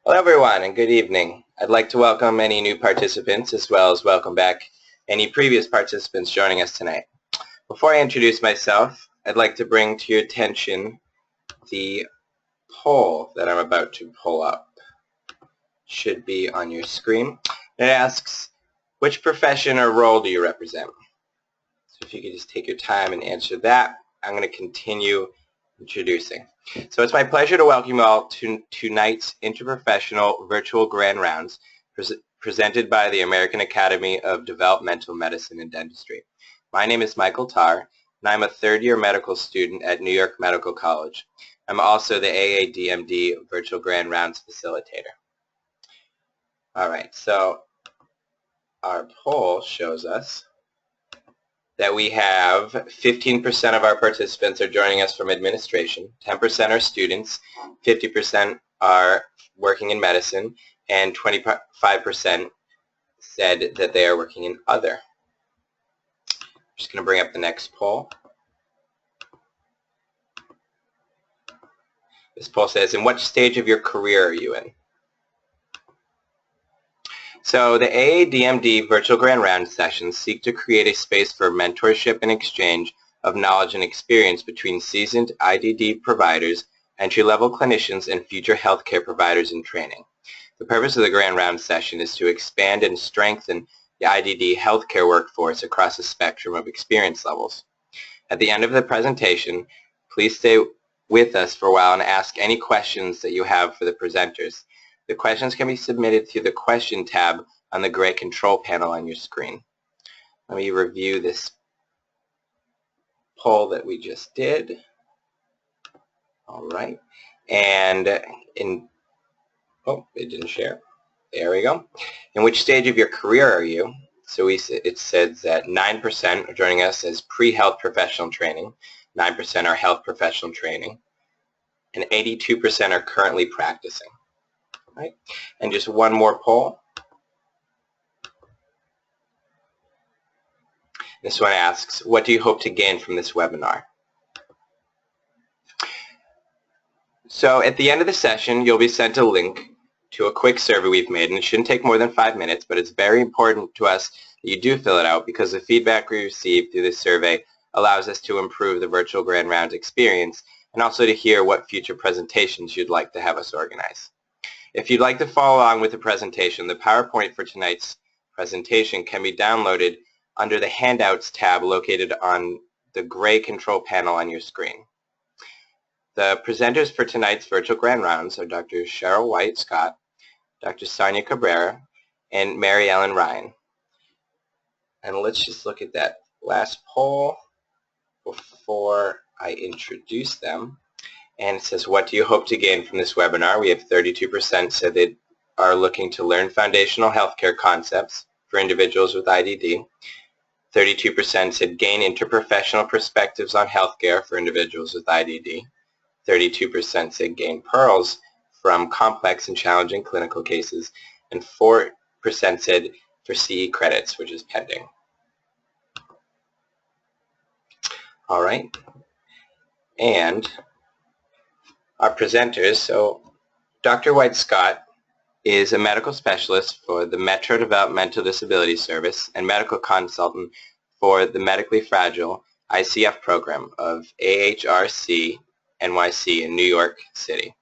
Hello everyone and good evening. I'd like to welcome any new participants as well as welcome back any previous participants joining us tonight. Before I introduce myself, I'd like to bring to your attention the poll that I'm about to pull up. It should be on your screen. It asks, which profession or role do you represent? So if you could just take your time and answer that, I'm going to continue introducing. So it's my pleasure to welcome you all to tonight's interprofessional virtual grand rounds presented by the American Academy of Developmental Medicine and Dentistry. My name is Michael Tarr, and I'm a third-year medical student at New York Medical College. I'm also the AADMD virtual grand rounds facilitator. All right, so our poll shows us that we have 15% of our participants are joining us from administration, 10% are students, 50% are working in medicine, and 25% said that they are working in other. I'm just going to bring up the next poll. This poll says, in what stage of your career are you in? So the AADMD virtual grand round sessions seek to create a space for mentorship and exchange of knowledge and experience between seasoned IDD providers, entry-level clinicians, and future healthcare providers in training. The purpose of the grand round session is to expand and strengthen the IDD healthcare workforce across a spectrum of experience levels. At the end of the presentation, please stay with us for a while and ask any questions that you have for the presenters. The questions can be submitted through the question tab on the gray control panel on your screen. Let me review this poll that we just did. All right. And it didn't share. There we go. In which stage of your career are you? So it says that 9% are joining us as pre-health professional training, 9% are health professional training, and 82% are currently practicing. Right. And just one more poll. This one asks, what do you hope to gain from this webinar? So at the end of the session, you'll be sent a link to a quick survey we've made, and it shouldn't take more than 5 minutes, but it's very important to us that you do fill it out because the feedback we receive through this survey allows us to improve the virtual grand round experience and also to hear what future presentations you'd like to have us organize. If you'd like to follow along with the presentation, the PowerPoint for tonight's presentation can be downloaded under the Handouts tab located on the gray control panel on your screen. The presenters for tonight's virtual grand rounds are Dr. Cheryl White-Scott, Dr. Sonia Cabrera, and Mary Ellen Ryan. And let's just look at that last poll before I introduce them. And it says, what do you hope to gain from this webinar? We have 32% said they are looking to learn foundational healthcare concepts for individuals with IDD. 32% said gain interprofessional perspectives on healthcare for individuals with IDD. 32% said gain pearls from complex and challenging clinical cases. And 4% said for CE credits, which is pending. All right. And our presenters, so Dr. White-Scott is a medical specialist for the Metro Developmental Disability Service and medical consultant for the medically fragile ICF program of AHRC NYC in New York City.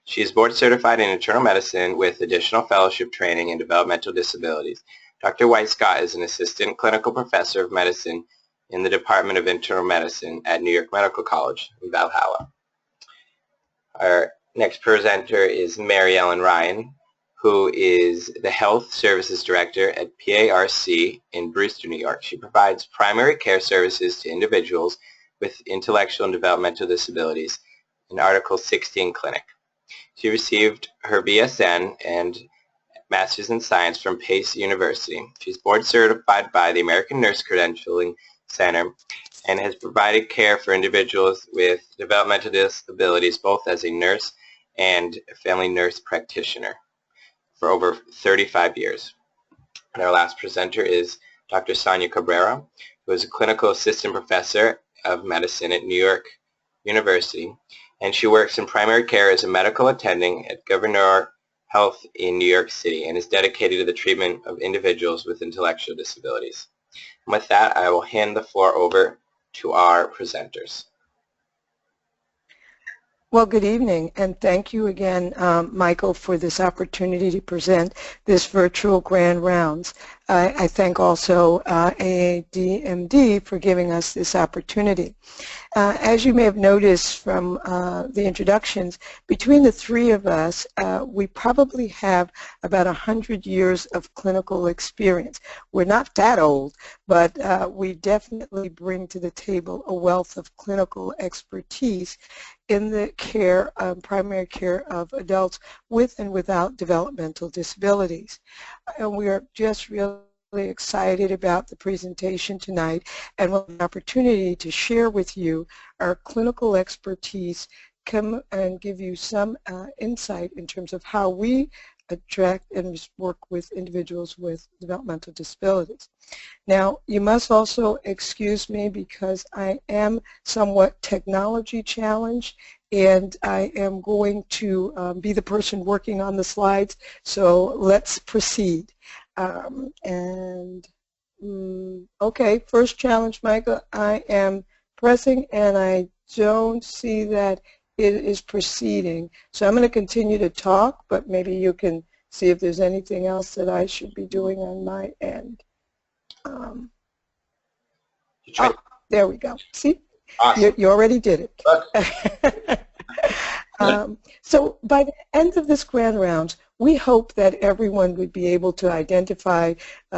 She is board certified in internal medicine with additional fellowship training in developmental disabilities. Dr. White-Scott is an assistant clinical professor of medicine in the Department of Internal Medicine at New York Medical College in Valhalla. Our next presenter is Mary Ellen Ryan, who is the Health Services Director at PARC in Brewster, New York. She provides primary care services to individuals with intellectual and developmental disabilities in Article 16 clinic. She received her BSN and Master's in Science from Pace University. She's board certified by the American Nurse Credentialing Center and has provided care for individuals with developmental disabilities both as a nurse and a family nurse practitioner for over 35 years. And our last presenter is Dr. Sonia Cabrera, who is a clinical assistant professor of medicine at New York University, and she works in primary care as a medical attending at Governor Health in New York City and is dedicated to the treatment of individuals with intellectual disabilities. And with that, I will hand the floor over to our presenters. Well, good evening, and thank you again, Michael, for this opportunity to present this virtual Grand Rounds. I thank also AADMD for giving us this opportunity. As you may have noticed from the introductions, between the three of us, we probably have about 100 years of clinical experience. We're not that old, but we definitely bring to the table a wealth of clinical expertise in the care, primary care of adults with and without developmental disabilities. And we are just really excited about the presentation tonight and we'll have an opportunity to share with you our clinical expertise, come and give you some insight in terms of how we attract and work with individuals with developmental disabilities. Now, you must also excuse me because I am somewhat technology challenged and I am going to be the person working on the slides, so let's proceed. Okay, first challenge, Michael. I am pressing and I don't see that it is proceeding. So I'm going to continue to talk, but maybe you can see if there's anything else that I should be doing on my end. There we go. See? Awesome. You already did it. So by the end of this Grand Rounds, we hope that everyone would be able to identify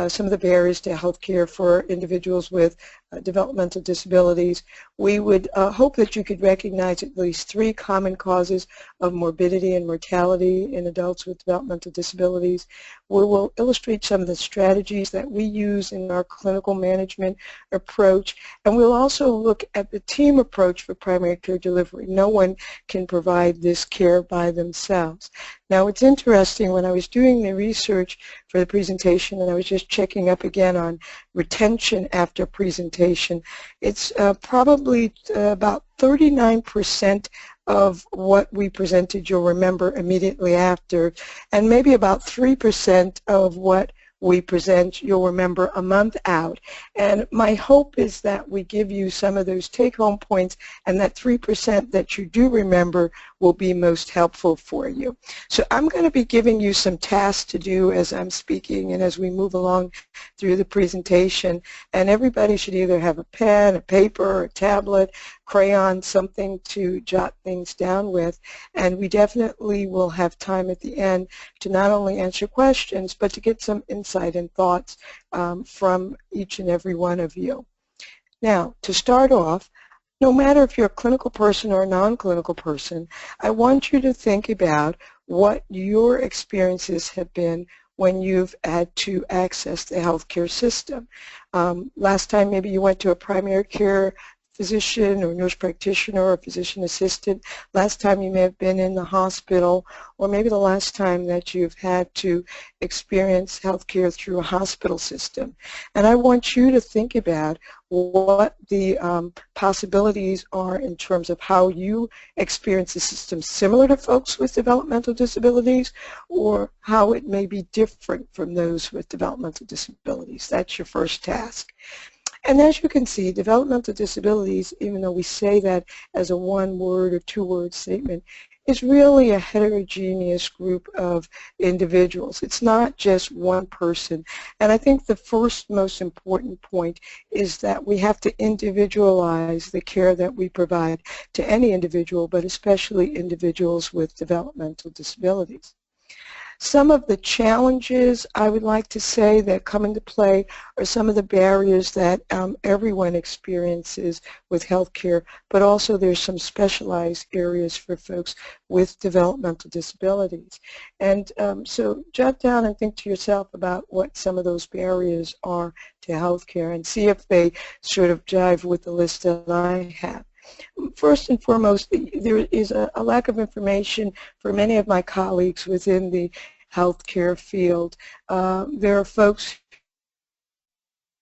some of the barriers to health care for individuals with developmental disabilities. We would hope that you could recognize at least 3 common causes of morbidity and mortality in adults with developmental disabilities. We will illustrate some of the strategies that we use in our clinical management approach, and we'll also look at the team approach for primary care delivery. No one can provide this care by themselves. Now, it's interesting, when I was doing the research for the presentation and I was just checking up again on retention after presentation, it's probably about 39% of what we presented you'll remember immediately after, and maybe about 3% of what we present you'll remember a month out. And my hope is that we give you some of those take-home points and that 3% that you do remember will be most helpful for you. So I'm going to be giving you some tasks to do as I'm speaking and as we move along through the presentation, and everybody should either have a pen, a paper, or a tablet, crayon, something to jot things down with, and we definitely will have time at the end to not only answer questions but to get some insight and thoughts from each and every one of you. Now, to start off, no matter if you're a clinical person or a non-clinical person, I want you to think about what your experiences have been when you've had to access the healthcare system. Last time maybe you went to a primary care physician or nurse practitioner or physician assistant. Last time you may have been in the hospital, or maybe the last time that you've had to experience health care through a hospital system. And I want you to think about what the possibilities are in terms of how you experience the system similar to folks with developmental disabilities, or how it may be different from those with developmental disabilities. That's your first task. And as you can see, developmental disabilities, even though we say that as a one-word or two-word statement, is really a heterogeneous group of individuals. It's not just one person. And I think the first most important point is that we have to individualize the care that we provide to any individual, but especially individuals with developmental disabilities. Some of the challenges I would like to say that come into play are some of the barriers that everyone experiences with healthcare, but also there's some specialized areas for folks with developmental disabilities. And so jot down and think to yourself about what some of those barriers are to healthcare and see if they sort of jive with the list that I have. First and foremost, there is a lack of information for many of my colleagues within the healthcare field. There are folks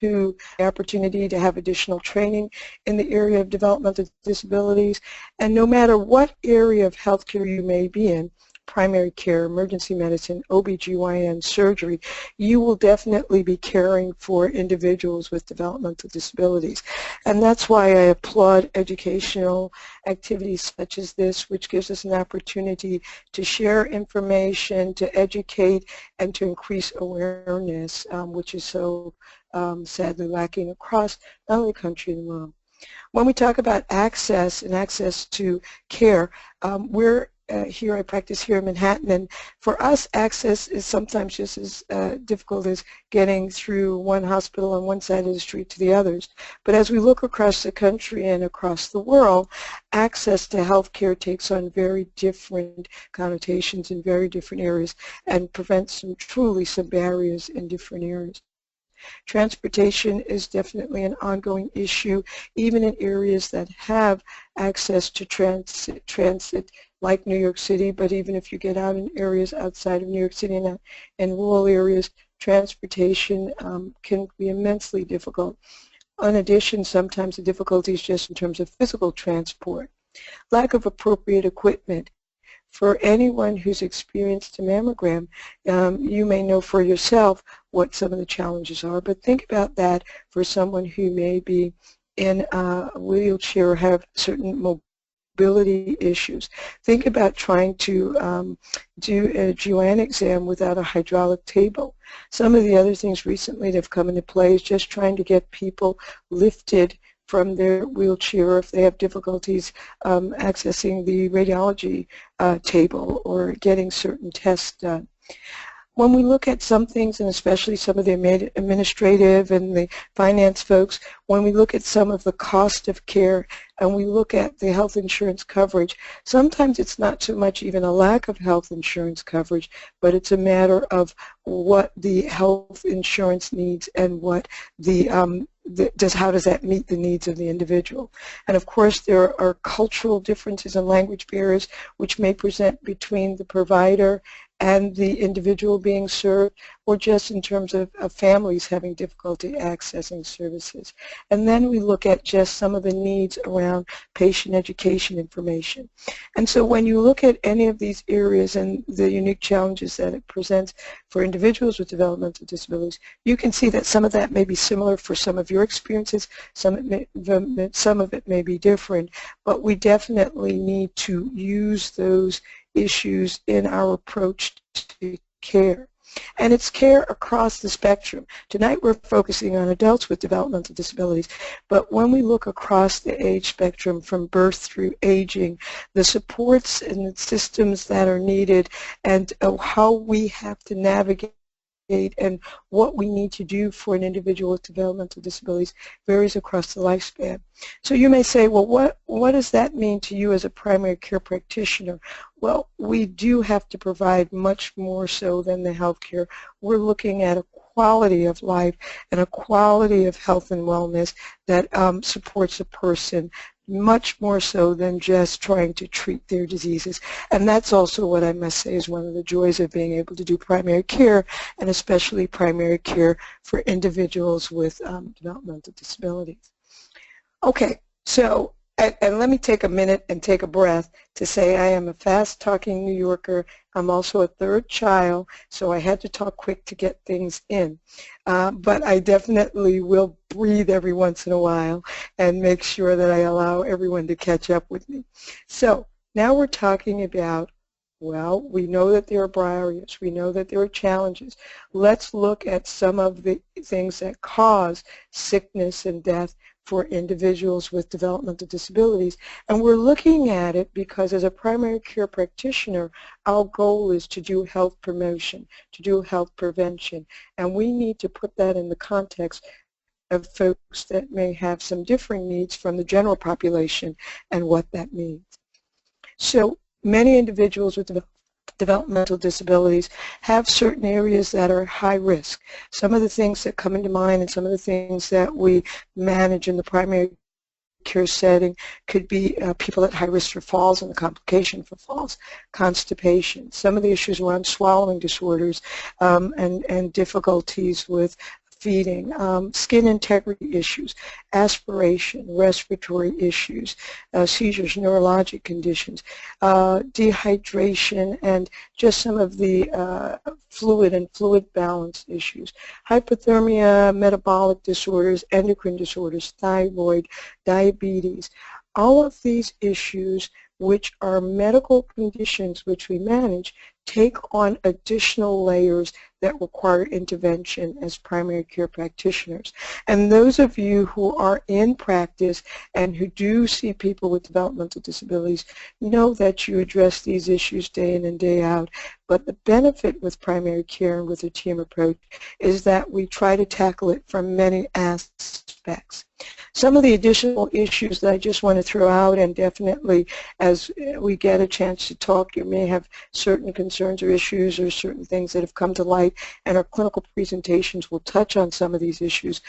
who have the opportunity to have additional training in the area of developmental disabilities, and no matter what area of healthcare you may be in, primary care, emergency medicine, OBGYN, surgery, you will definitely be caring for individuals with developmental disabilities. And that's why I applaud educational activities such as this, which gives us an opportunity to share information, to educate, and to increase awareness, which is so sadly lacking across not only the country and the world. When we talk about access and access to care, I practice here in Manhattan, and for us access is sometimes just as difficult as getting through one hospital on one side of the street to the others. But as we look across the country and across the world, access to health care takes on very different connotations in very different areas and prevents some barriers in different areas. Transportation is definitely an ongoing issue, even in areas that have access to transit like New York City, but even if you get out in areas outside of New York City and in rural areas, transportation can be immensely difficult. In addition, sometimes the difficulty is just in terms of physical transport. Lack of appropriate equipment. For anyone who's experienced a mammogram, you may know for yourself what some of the challenges are, but think about that for someone who may be in a wheelchair or have certain mobility issues. Think about trying to do a GYN exam without a hydraulic table. Some of the other things recently that have come into play is just trying to get people lifted from their wheelchair if they have difficulties accessing the radiology table or getting certain tests done. When we look at some things, and especially some of the administrative and the finance folks, when we look at some of the cost of care and we look at the health insurance coverage, sometimes it's not so much even a lack of health insurance coverage, but it's a matter of what the health insurance needs and what how does that meet the needs of the individual. And of course there are cultural differences and language barriers which may present between the provider and the individual being served, or just in terms of families having difficulty accessing services. And then we look at just some of the needs around patient education information. And so when you look at any of these areas and the unique challenges that it presents for individuals with developmental disabilities, you can see that some of that may be similar for some of your experiences, some of it may be different, but we definitely need to use those issues in our approach to care. And it's care across the spectrum. Tonight we're focusing on adults with developmental disabilities, but when we look across the age spectrum from birth through aging, the supports and the systems that are needed and how we have to navigate and what we need to do for an individual with developmental disabilities varies across the lifespan. So you may say, well, what does that mean to you as a primary care practitioner? Well, we do have to provide much more so than the health care. We're looking at a quality of life and a quality of health and wellness that supports a person much more so than just trying to treat their diseases. And that's also what I must say is one of the joys of being able to do primary care, and especially primary care for individuals with developmental disabilities. Okay, so, and let me take a minute and take a breath to say I am a fast-talking New Yorker. I'm also a third child, so I had to talk quick to get things in. But I definitely will breathe every once in a while and make sure that I allow everyone to catch up with me. So now we're talking about, well, we know that there are barriers. We know that there are challenges. Let's look at some of the things that cause sickness and death for individuals with developmental disabilities. And we're looking at it because as a primary care practitioner, our goal is to do health promotion, to do health prevention. And we need to put that in the context of folks that may have some differing needs from the general population and what that means. So many individuals with developmental disabilities have certain areas that are high risk. Some of the things that come into mind and some of the things that we manage in the primary care setting could be people at high risk for falls and the complication for falls, constipation, some of the issues around swallowing disorders and difficulties with feeding, skin integrity issues, aspiration, respiratory issues, seizures, neurologic conditions, dehydration, and just some of the fluid and fluid balance issues, hypothermia, metabolic disorders, endocrine disorders, thyroid, diabetes. All of these issues, which are medical conditions which we manage, take on additional layers that require intervention as primary care practitioners. And those of you who are in practice and who do see people with developmental disabilities know that you address these issues day in and day out. But the benefit with primary care and with a team approach is that we try to tackle it from many aspects. Some of the additional issues that I just want to throw out, and definitely as we get a chance to talk, you may have certain concerns or issues or certain things that have come to light, and our clinical presentations will touch on some of these issues.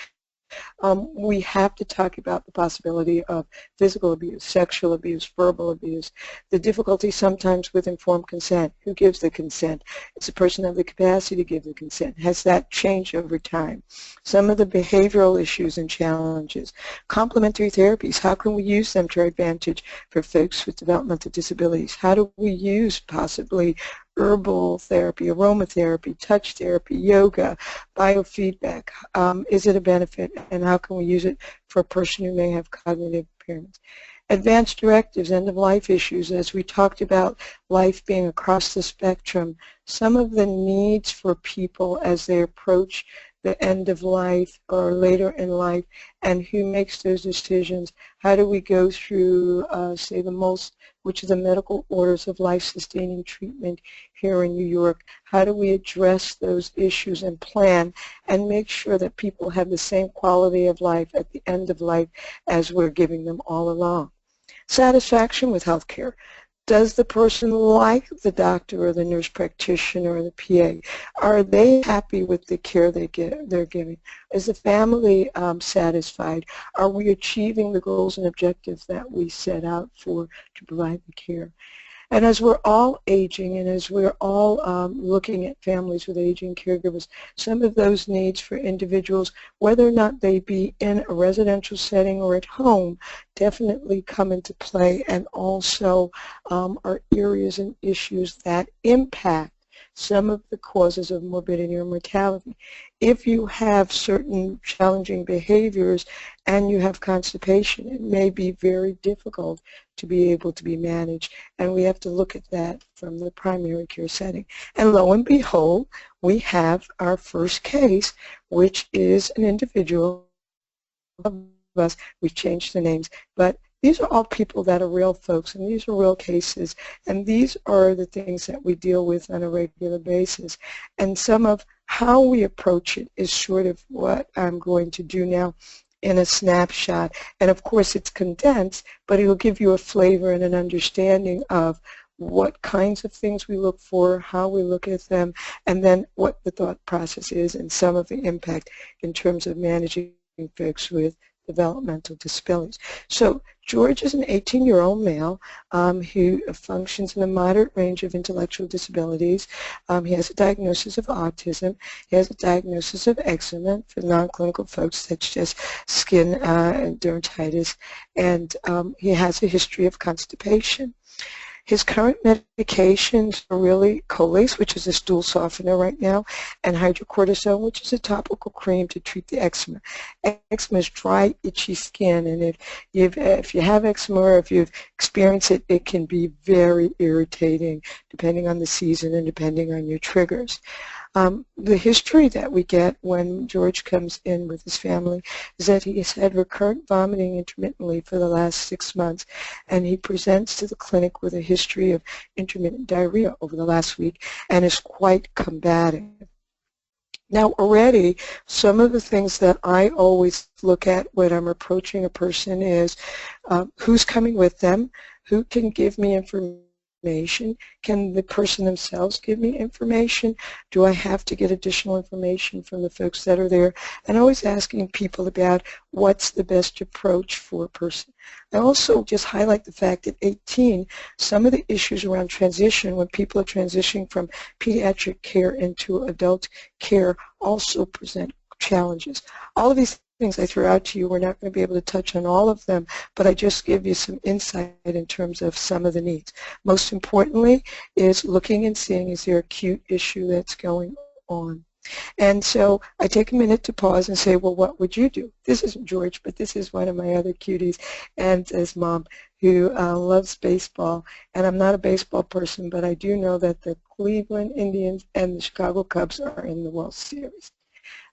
We have to talk about the possibility of physical abuse, sexual abuse, verbal abuse, the difficulty sometimes with informed consent. Who gives the consent? Does the person have the capacity to give the consent? Has that changed over time? Some of the behavioral issues and challenges. Complementary therapies, how can we use them to our advantage for folks with developmental disabilities? How do we use possibly herbal therapy, aromatherapy, touch therapy, yoga, biofeedback? Is it a benefit, and how can we use it for a person who may have cognitive impairments? Advanced directives, end-of-life issues, as we talked about life being across the spectrum, some of the needs for people as they approach the end of life or later in life, and who makes those decisions. How do we go through, say, which are the medical orders of life-sustaining treatment here in New York? How do we address those issues and plan and make sure that people have the same quality of life at the end of life as we're giving them all along? Satisfaction with health care. Does the person like the doctor or the nurse practitioner or the PA? Are they happy with the care they're giving? Is the family satisfied? Are we achieving the goals and objectives that we set out for to provide the care? And as we're all aging and as we're all looking at families with aging caregivers, some of those needs for individuals, whether or not they be in a residential setting or at home, definitely come into play, and also are areas and issues that impact some of the causes of morbidity or mortality. If you have certain challenging behaviors and you have constipation, it may be very difficult to be able to be managed, and we have to look at that from the primary care setting. And lo and behold, we have our first case, which is an individual of us. We've changed the names, but these are all people that are real folks, and these are real cases, and these are the things that we deal with on a regular basis. And some of how we approach it is sort of what I'm going to do now in a snapshot. And of course it's condensed, but it will give you a flavor and an understanding of what kinds of things we look for, how we look at them, and then what the thought process is and some of the impact in terms of managing folks with developmental disabilities. So George is an 18-year-old male who functions in a moderate range of intellectual disabilities. He has a diagnosis of autism. He has a diagnosis of eczema. For non-clinical folks, that's just skin and dermatitis. And he has a history of constipation. His current medications are really Colace, which is a stool softener right now, and hydrocortisone, which is a topical cream to treat the eczema. Eczema is dry, itchy skin, and if you have eczema or if you've experienced it, it can be very irritating depending on the season and depending on your triggers. The history that we get when George comes in with his family is that he has had recurrent vomiting intermittently for the last 6 months, and he presents to the clinic with a history of intermittent diarrhea over the last week and is quite combative. Now already, some of the things that I always look at when I'm approaching a person is who's coming with them, who can give me information. Can the person themselves give me information? Do I have to get additional information from the folks that are there? And always asking people about what's the best approach for a person. I also just highlight the fact at 18, some of the issues around transition, when people are transitioning from pediatric care into adult care, also present challenges. All of these things I threw out to you, we're not going to be able to touch on all of them, but I just give you some insight in terms of some of the needs. Most importantly is looking and seeing, is there an acute issue that's going on? And so I take a minute to pause and say, well, what would you do? This isn't George, but this is one of my other cuties, and his mom, who loves baseball. And I'm not a baseball person, but I do know that the Cleveland Indians and the Chicago Cubs are in the World Series.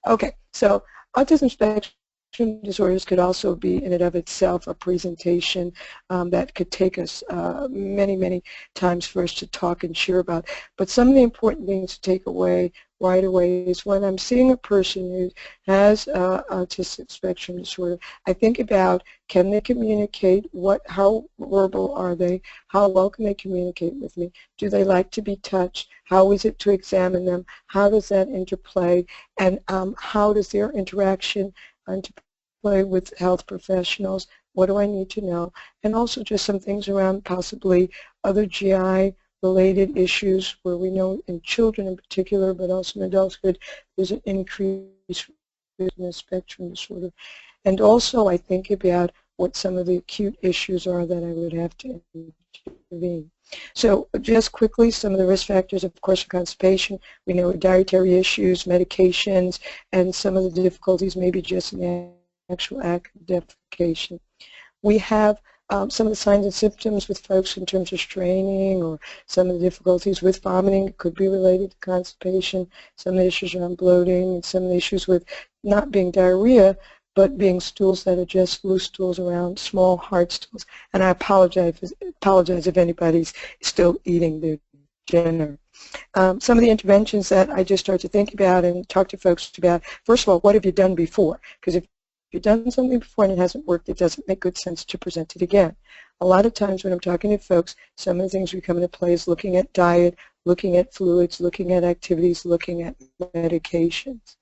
Okay, so autism spectrum disorders could also be in and of itself a presentation that could take us many, many times for us to talk and share about. But some of the important things to take away right away is when I'm seeing a person who has autistic spectrum disorder, I think about, can they communicate? How verbal are they? How well can they communicate with me? Do they like to be touched? How is it to examine them? How does that interplay? And how does their interaction interplay with health professionals? What do I need to know? And also just some things around possibly other GI related issues where we know in children in particular, but also in adulthood, there's an increase in the spectrum disorder. And also I think about what some of the acute issues are that I would have to intervene. So just quickly, some of the risk factors, of course, are constipation. We know dietary issues, medications, and some of the difficulties maybe just in the actual act of defecation. We have some of the signs and symptoms with folks in terms of straining, or some of the difficulties with vomiting could be related to constipation, some of the issues around bloating, and some of the issues with not being diarrhea, but being stools that are just loose stools around, small hard stools. And I apologize if anybody's still eating their dinner. Some of the interventions that I just started to think about and talk to folks about, first of all, what have you done before? Because if you've done something before and it hasn't worked, it doesn't make good sense to present it again. A lot of times when I'm talking to folks, some of the things we come into play is looking at diet, looking at fluids, looking at activities, looking at medications.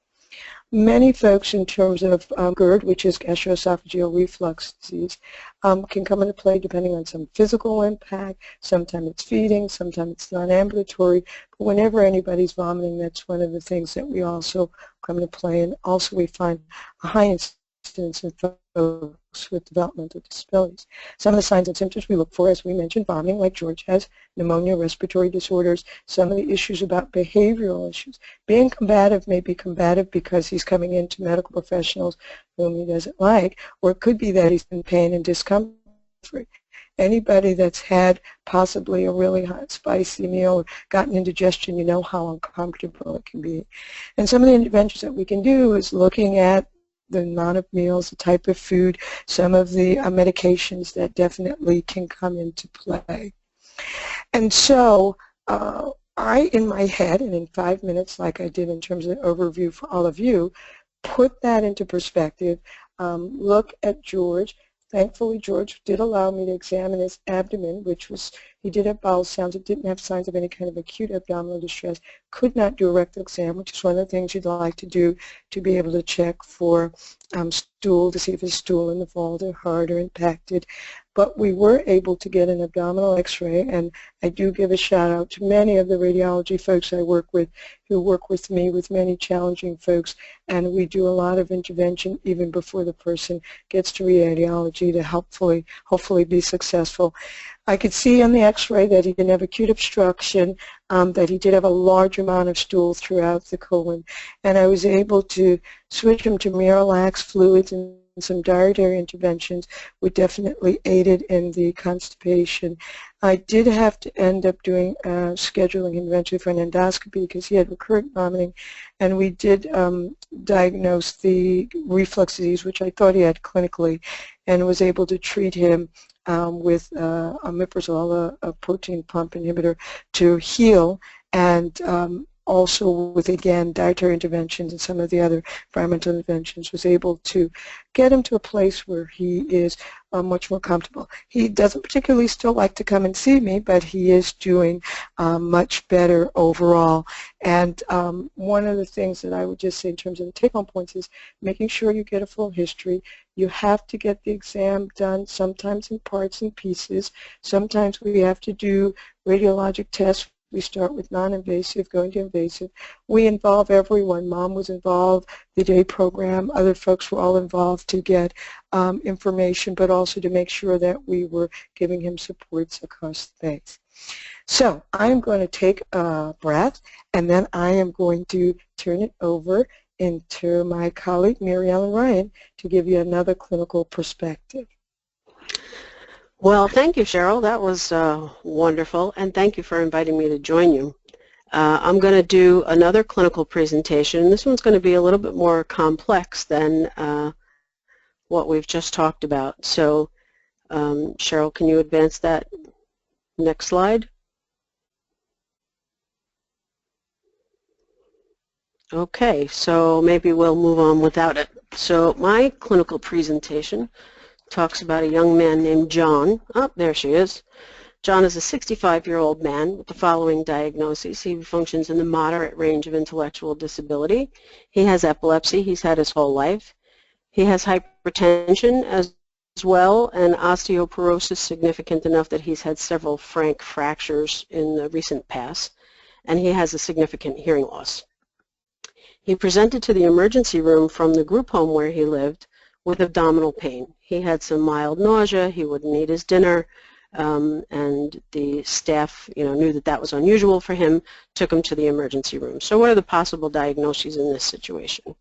Many folks in terms of GERD, which is gastroesophageal reflux disease, can come into play depending on some physical impact. Sometimes it's feeding, sometimes it's non-ambulatory, but whenever anybody's vomiting, that's one of the things that we also come into play. And also we find a high incidence in folks with developmental disabilities. Some of the signs and symptoms we look for, as we mentioned, vomiting, like George has, pneumonia, respiratory disorders, some of the issues about behavioral issues. Being combative may be combative because he's coming into medical professionals whom he doesn't like, or it could be that he's in pain and discomfort. Anybody that's had possibly a really hot, spicy meal or gotten indigestion, you know how uncomfortable it can be. And some of the interventions that we can do is looking at the amount of meals, the type of food, some of the medications that definitely can come into play. And so I, in my head, and in 5 minutes, like I did in terms of an overview for all of you, put that into perspective, look at George. Thankfully, George did allow me to examine his abdomen, which was, he did have bowel sounds. It didn't have signs of any kind of acute abdominal distress. Could not do a rectal exam, which is one of the things you'd like to do to be able to check for stool, to see if his stool and the vault are hard or impacted. But we were able to get an abdominal x-ray, and I do give a shout out to many of the radiology folks I work with who work with me with many challenging folks, and we do a lot of intervention even before the person gets to radiology to hopefully be successful. I could see on the x-ray that he didn't have acute obstruction, that he did have a large amount of stool throughout the colon, and I was able to switch him to Miralax fluids and some dietary interventions, which definitely aided in the constipation. I did have to end up doing scheduling him eventually for an endoscopy because he had recurrent vomiting, and we did diagnose the reflux disease, which I thought he had clinically, and was able to treat him with omeprazole, a protein pump inhibitor, to heal, and also with, again, dietary interventions and some of the other environmental interventions, was able to get him to a place where he is much more comfortable. He doesn't particularly still like to come and see me, but he is doing much better overall. And one of the things that I would just say in terms of the take-home points is making sure you get a full history. You have to get the exam done, sometimes in parts and pieces. Sometimes we have to do radiologic tests We start with non-invasive, going to invasive. We involve everyone. Mom was involved, the day program, other folks were all involved to get information, but also to make sure that we were giving him supports across things. So I'm going to take a breath, and then I am going to turn it over into my colleague, Mary Ellen Ryan, to give you another clinical perspective. Well, thank you, Cheryl. That was wonderful, and thank you for inviting me to join you. I'm going to do another clinical presentation. This one's going to be a little bit more complex than what we've just talked about. So, Cheryl, can you advance that next slide? Okay, so maybe we'll move on without it. So my clinical presentation talks about a young man named John. Oh, there she is. John is a 65-year-old man with the following diagnoses. He functions in the moderate range of intellectual disability. He has epilepsy. He's had his whole life. He has hypertension as well, and osteoporosis significant enough that he's had several frank fractures in the recent past, and he has a significant hearing loss. He presented to the emergency room from the group home where he lived with abdominal pain. He had some mild nausea, he wouldn't eat his dinner, and the staff knew that that was unusual for him, took him to the emergency room. So what are the possible diagnoses in this situation?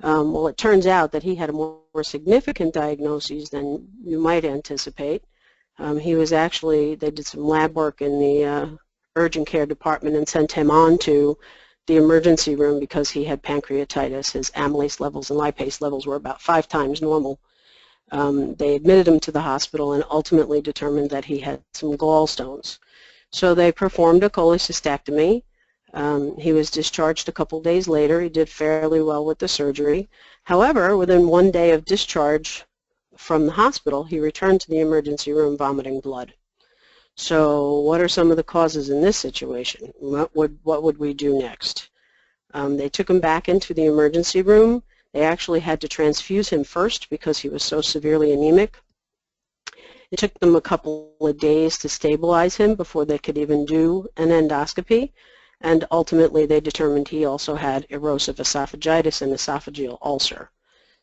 Well, it turns out that he had a more significant diagnosis than you might anticipate. He was actually, they did some lab work in the urgent care department and sent him on to the emergency room because he had pancreatitis. His amylase levels and lipase levels were about 5 times normal. They admitted him to the hospital and ultimately determined that he had some gallstones. So they performed a cholecystectomy. He was discharged a couple days later. He did fairly well with the surgery. However, within 1 day of discharge from the hospital, he returned to the emergency room vomiting blood. So what are some of the causes in this situation? What would we do next? They took him back into the emergency room. They actually had to transfuse him first because he was so severely anemic. It took them a couple of days to stabilize him before they could even do an endoscopy, and ultimately they determined he also had erosive esophagitis and esophageal ulcer.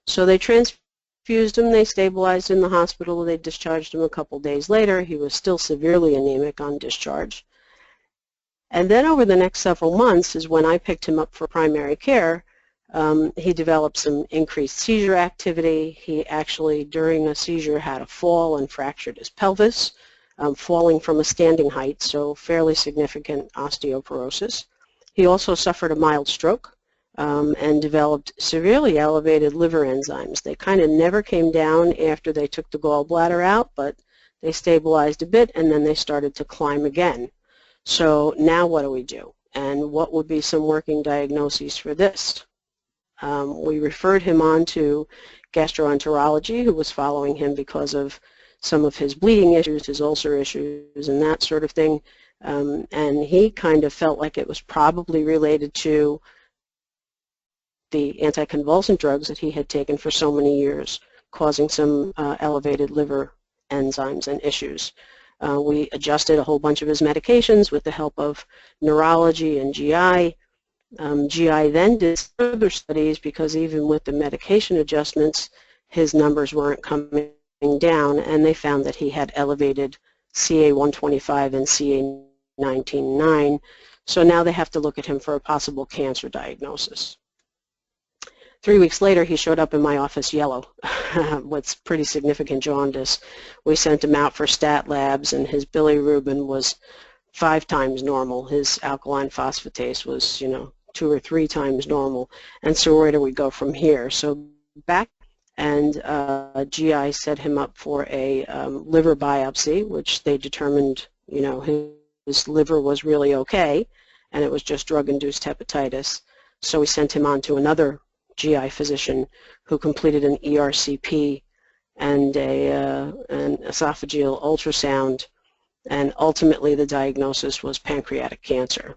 So they transfused him, they stabilized in the hospital, they discharged him a couple days later. He was still severely anemic on discharge. And then over the next several months is when I picked him up for primary care. He developed some increased seizure activity. He actually, during a seizure, had a fall and fractured his pelvis, falling from a standing height, so fairly significant osteoporosis. He also suffered a mild stroke and developed severely elevated liver enzymes. They kind of never came down after they took the gallbladder out, but they stabilized a bit and then they started to climb again. So now what do we do? And what would be some working diagnoses for this? We referred him on to gastroenterology, who was following him because of some of his bleeding issues, his ulcer issues, and that sort of thing. And he kind of felt like it was probably related to the anticonvulsant drugs that he had taken for so many years, causing some elevated liver enzymes and issues. We adjusted a whole bunch of his medications with the help of neurology and GI. GI then did further studies because even with the medication adjustments, his numbers weren't coming down, and they found that he had elevated CA-125 and CA-19-9. So now they have to look at him for a possible cancer diagnosis. 3 weeks later, he showed up in my office yellow with pretty significant jaundice. We sent him out for stat labs, and his bilirubin was 5 times normal. His alkaline phosphatase was, 2 or 3 times normal. And so where do we go from here? So back, and GI set him up for a liver biopsy, which they determined, his liver was really okay, and it was just drug-induced hepatitis. So we sent him on to another GI physician who completed an ERCP and an esophageal ultrasound, and ultimately the diagnosis was pancreatic cancer.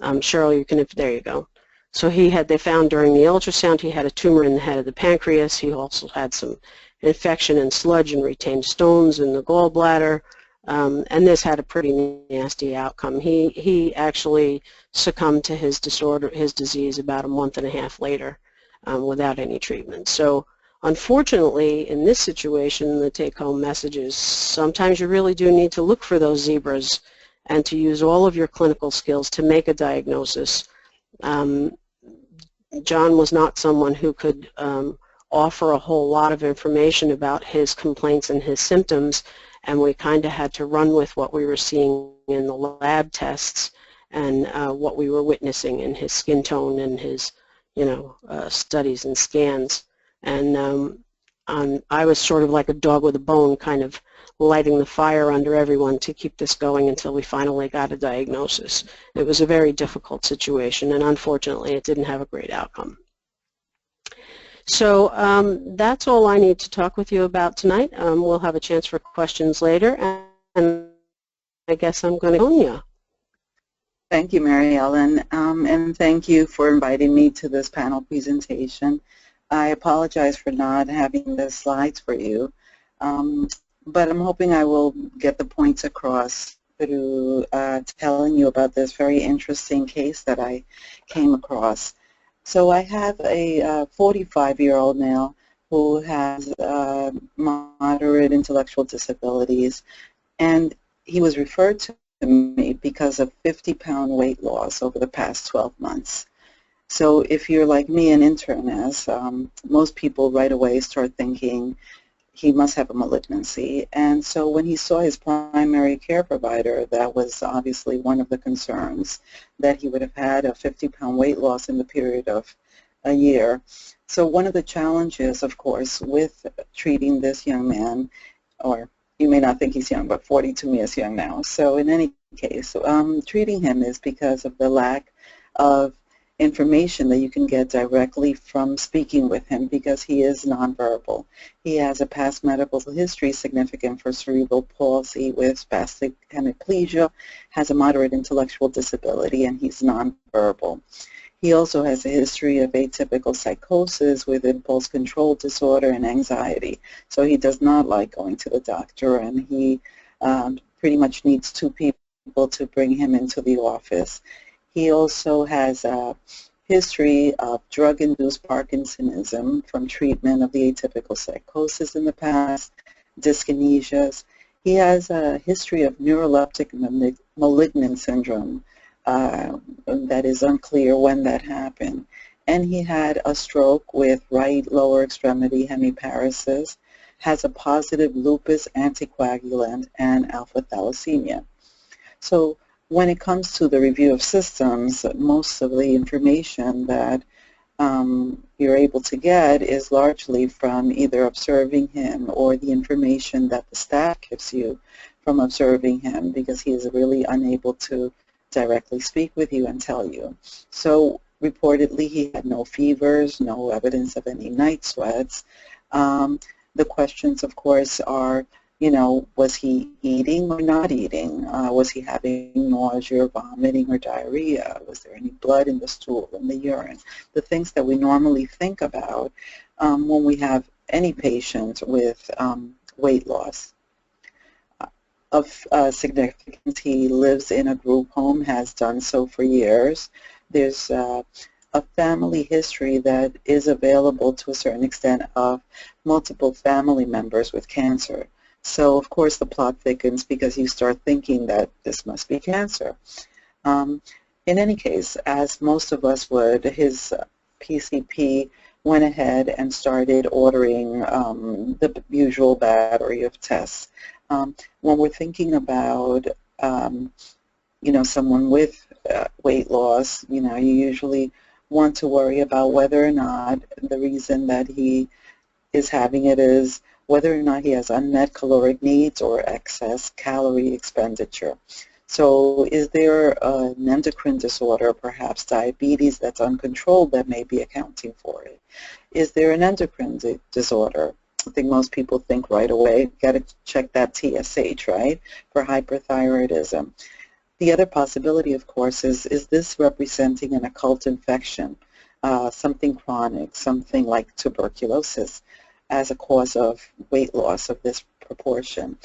Cheryl, there you go. So they found during the ultrasound he had a tumor in the head of the pancreas. He also had some infection and sludge and retained stones in the gallbladder. And this had a pretty nasty outcome. He actually succumbed to his disease about a month and a half later without any treatment. So unfortunately, in this situation, the take-home message is sometimes you really do need to look for those zebras and to use all of your clinical skills to make a diagnosis. John was not someone who could offer a whole lot of information about his complaints and his symptoms, and we kind of had to run with what we were seeing in the lab tests and what we were witnessing in his skin tone and his, studies and scans. And I was sort of like a dog with a bone, kind of lighting the fire under everyone to keep this going until we finally got a diagnosis. It was a very difficult situation, and unfortunately it didn't have a great outcome. So that's all I need to talk with you about tonight. We'll have a chance for questions later, and I guess I'm going to phone you. Thank you, Mary Ellen, and thank you for inviting me to this panel presentation. I apologize for not having the slides for you, but I'm hoping I will get the points across through telling you about this very interesting case that I came across. So I have a 45-year-old male who has moderate intellectual disabilities, and he was referred to me because of 50-pound weight loss over the past 12 months. So if you're like me, an internist, most people right away start thinking he must have a malignancy. And so when he saw his primary care provider, that was obviously one of the concerns, that he would have had a 50-pound weight loss in the period of a year. So one of the challenges, of course, with treating this young man, or you may not think he's young, but 40 to me is young now. So in any case, treating him is because of the lack of information that you can get directly from speaking with him, because he is nonverbal. He has a past medical history significant for cerebral palsy with spastic hemiplegia, has a moderate intellectual disability, and he's nonverbal. He also has a history of atypical psychosis with impulse control disorder and anxiety. So he does not like going to the doctor, and he pretty much needs 2 people to bring him into the office. He also has a history of drug-induced Parkinsonism from treatment of the atypical psychosis in the past, dyskinesias. He has a history of neuroleptic malignant syndrome that is unclear when that happened. And he had a stroke with right lower extremity hemiparesis, has a positive lupus anticoagulant, and alpha thalassemia. So when it comes to the review of systems, most of the information that you're able to get is largely from either observing him or the information that the staff gives you from observing him, because he is really unable to directly speak with you and tell you. So reportedly he had no fevers, no evidence of any night sweats. The questions, of course, are, was he eating or not eating? Was he having nausea or vomiting or diarrhea? Was there any blood in the stool, in the urine? The things that we normally think about when we have any patient with weight loss. Of significance, he lives in a group home, has done so for years. There's a family history that is available to a certain extent of multiple family members with cancer. So, of course, the plot thickens because you start thinking that this must be cancer. In any case, as most of us would, his PCP went ahead and started ordering the usual battery of tests. When we're thinking about, someone with weight loss, you usually want to worry about whether or not the reason that he is having it is whether or not he has unmet caloric needs or excess calorie expenditure. So is there an endocrine disorder, perhaps diabetes that's uncontrolled, that may be accounting for it? Is there an endocrine disorder? I think most people think right away, got to check that TSH, right, for hyperthyroidism. The other possibility, of course, is this representing an occult infection, something chronic, something like tuberculosis, as a cause of weight loss of this proportion.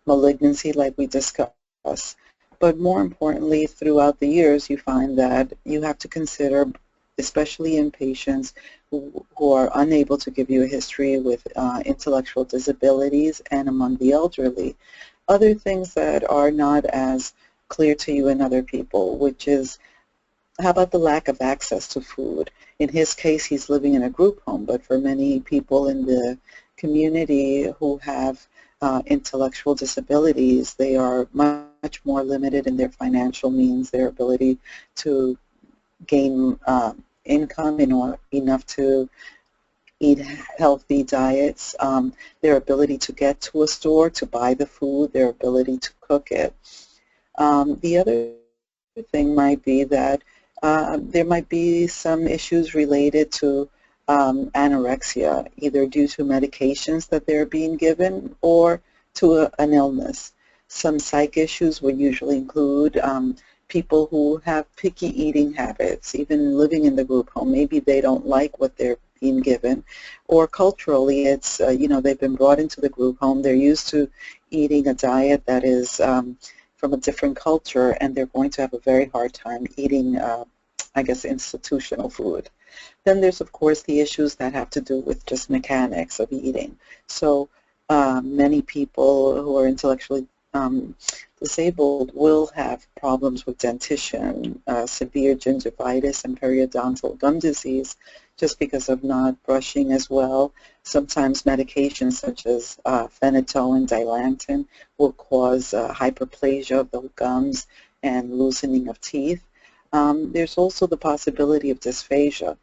malignancy like we discussed. But more importantly, throughout the years, you find that you have to consider, especially in patients who are unable to give you a history with intellectual disabilities and among the elderly, other things that are not as clear to you and other people, which is, how about the lack of access to food? In his case, he's living in a group home, but for many people in the community who have intellectual disabilities, they are much more limited in their financial means, their ability to gain income enough to eat healthy diets, their ability to get to a store to buy the food, their ability to cook it. The other thing might be that there might be some issues related to anorexia, either due to medications that they're being given or to an illness. Some psych issues would usually include people who have picky eating habits, even living in the group home. Maybe they don't like what they're being given, or culturally it's, you know, they've been brought into the group home, they're used to eating a diet that is from a different culture, and they're going to have a very hard time eating, I guess, institutional food. Then there's, of course, the issues that have to do with just mechanics of eating. So many people who are intellectually disabled will have problems with dentition, severe gingivitis and periodontal gum disease just because of not brushing as well. Sometimes medications such as phenytoin and dilantin will cause hyperplasia of the gums and loosening of teeth. There's also the possibility of dysphagia.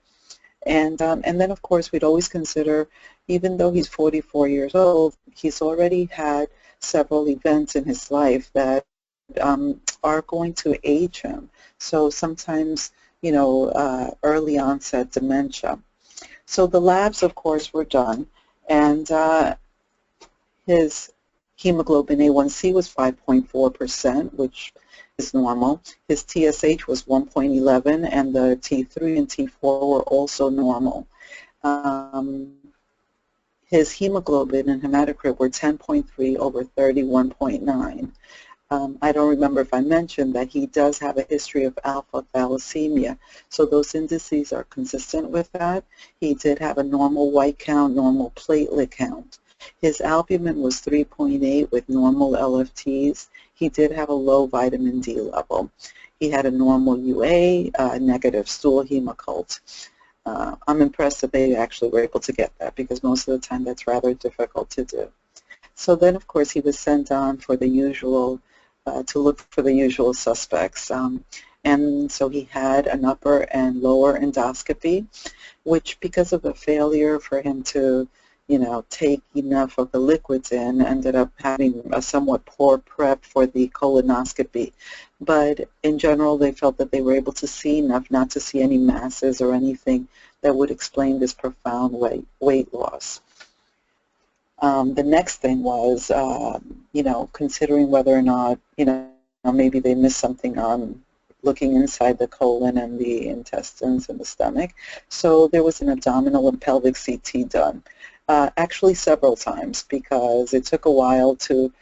And then, of course, we'd always consider, even though he's 44 years old, he's already had several events in his life that are going to age him. So sometimes, you know, early onset dementia. So the labs, of course, were done, and his hemoglobin A1C was 5.4%, which is normal. His TSH was 1.11, and the T3 and T4 were also normal. His hemoglobin and hematocrit were 10.3 over 31.9. I don't remember if I mentioned that he does have a history of alpha thalassemia, so those indices are consistent with that. He did have a normal white count, normal platelet count. His albumin was 3.8 with normal LFTs. He did have a low vitamin D level. He had a normal UA, negative stool hemoccult. I'm impressed that they actually were able to get that, because most of the time that's rather difficult to do. So then, of course, he was sent on for the usual, to look for the usual suspects. And so he had an upper and lower endoscopy, which, because of a failure for him to, you know, take enough of the liquids in, ended up having a somewhat poor prep for the colonoscopy. But in general, they felt that they were able to see enough not to see any masses or anything that would explain this profound weight loss. The next thing was, you know, considering whether or not, you know, maybe they missed something on looking inside the colon and the intestines and the stomach. So there was an abdominal and pelvic CT done. Actually several times, because it took a while to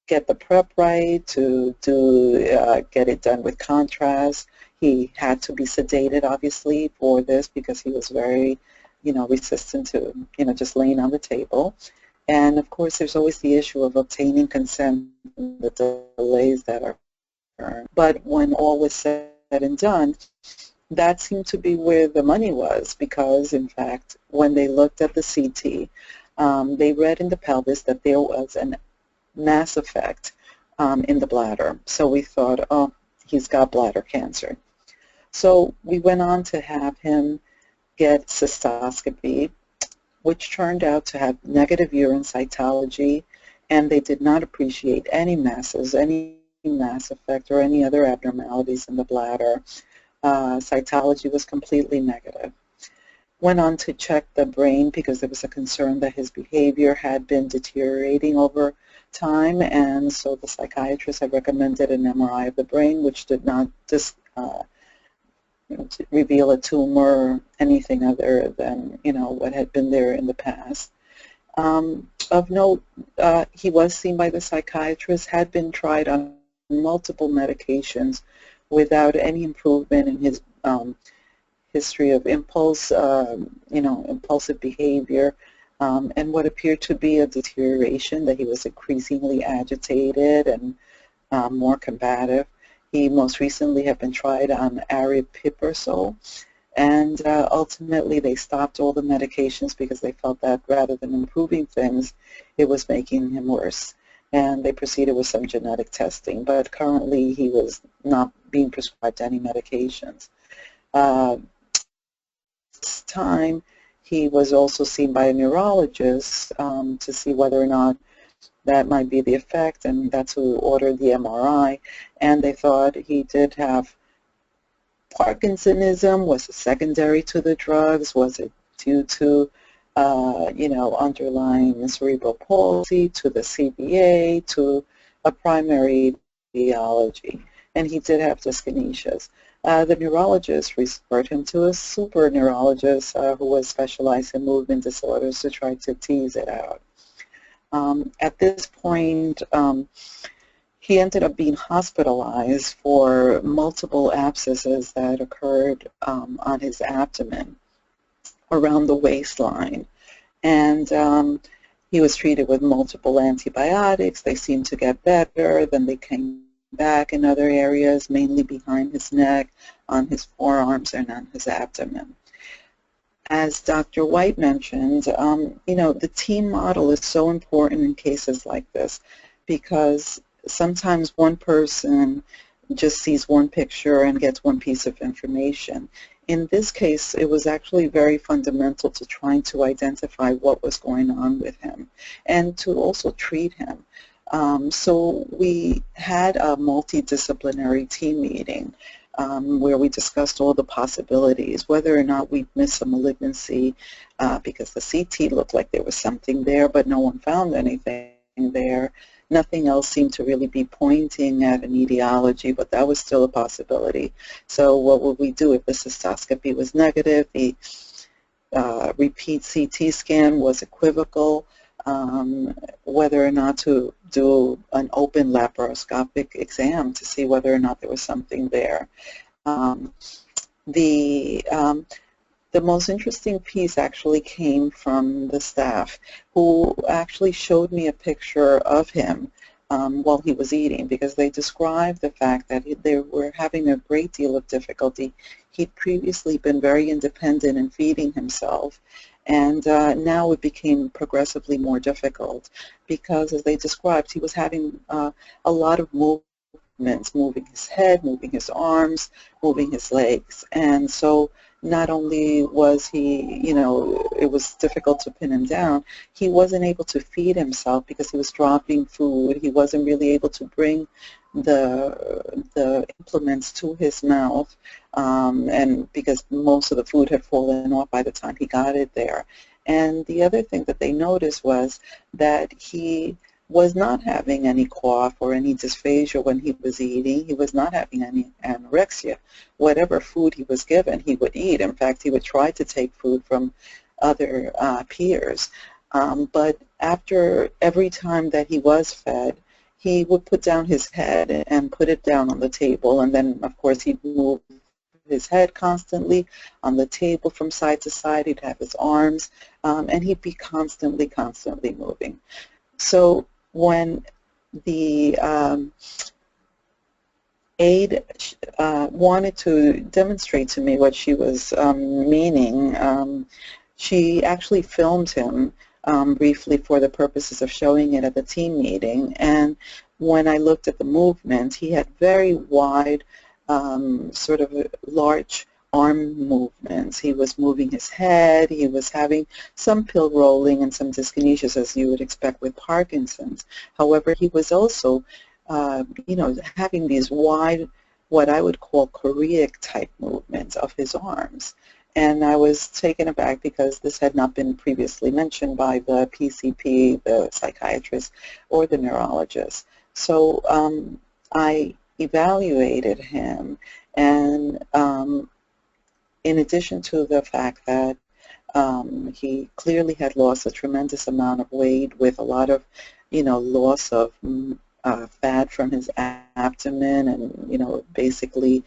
get the prep right, to get it done with contrast. He had to be sedated, obviously, for this, because he was very, you know, resistant to, you know, just laying on the table. And of course, there's always the issue of obtaining consent, the delays that are occurring. But when all was said and done, that seemed to be where the money was, because, in fact, when they looked at the CT, they read in the pelvis that there was a mass effect in the bladder. So we thought, oh, he's got bladder cancer. So we went on to have him get cystoscopy, which turned out to have negative urine cytology, and they did not appreciate any masses, any mass effect, or any other abnormalities in the bladder. Cytology was completely negative. Went on to check the brain, because there was a concern that his behavior had been deteriorating over time, and so the psychiatrist had recommended an MRI of the brain, which did not reveal a tumor or anything other than, you know, what had been there in the past. Of note, he was seen by the psychiatrist, had been tried on multiple medications without any improvement in his history of impulsive behavior, and what appeared to be a deterioration, that he was increasingly agitated and more combative. He most recently had been tried on aripiprazole, and ultimately they stopped all the medications because they felt that rather than improving things, it was making him worse. And they proceeded with some genetic testing, but currently he was not being prescribed any medications. This time he was also seen by a neurologist to see whether or not that might be the effect, and that's who ordered the MRI, and they thought he did have Parkinsonism. Was it secondary to the drugs? Was it due to underlying cerebral palsy, to the CBA, to a primary etiology? And he did have dyskinesias. The neurologist referred him to a super neurologist who was specialized in movement disorders to try to tease it out. At this point, he ended up being hospitalized for multiple abscesses that occurred on his abdomen around the waistline. And he was treated with multiple antibiotics. They seemed to get better. Then they came back in other areas, mainly behind his neck, on his forearms, and on his abdomen. As Dr. White mentioned, the team model is so important in cases like this, because sometimes one person just sees one picture and gets one piece of information. In this case, it was actually very fundamental to trying to identify what was going on with him and to also treat him. So we had a multidisciplinary team meeting where we discussed all the possibilities, whether or not we'd missed a malignancy because the CT looked like there was something there, but no one found anything there. Nothing else seemed to really be pointing at an etiology, but that was still a possibility. So what would we do if the cystoscopy was negative? The repeat CT scan was equivocal, whether or not to do an open laparoscopic exam to see whether or not there was something there. The most interesting piece actually came from the staff, who actually showed me a picture of him while he was eating, because they described the fact that they were having a great deal of difficulty. He'd previously been very independent in feeding himself, and now it became progressively more difficult because, as they described, he was having a lot of movements, moving his head, moving his arms, moving his legs. And so not only was he, it was difficult to pin him down, he wasn't able to feed himself because he was dropping food. He wasn't really able to bring the implements to his mouth, and because most of the food had fallen off by the time he got it there. And the other thing that they noticed was that he was not having any cough or any dysphagia when he was eating. He was not having any anorexia. Whatever food he was given, he would eat. In fact, he would try to take food from other peers. But after every time that he was fed, he would put down his head and put it down on the table, and then, of course, he'd move his head constantly on the table from side to side. He'd have his arms, and he'd be constantly moving. So when the aide wanted to demonstrate to me what she was meaning, she actually filmed him briefly for the purposes of showing it at the team meeting. And when I looked at the movement, he had very wide, sort of large arm movements. He was moving his head. He was having some pill rolling and some dyskinesias, as you would expect with Parkinson's. However, he was also, having these wide, what I would call choreic type movements of his arms. And I was taken aback because this had not been previously mentioned by the PCP, the psychiatrist, or the neurologist. So I evaluated him, and in addition to the fact that He clearly had lost a tremendous amount of weight with a lot of, loss of fat from his abdomen and, basically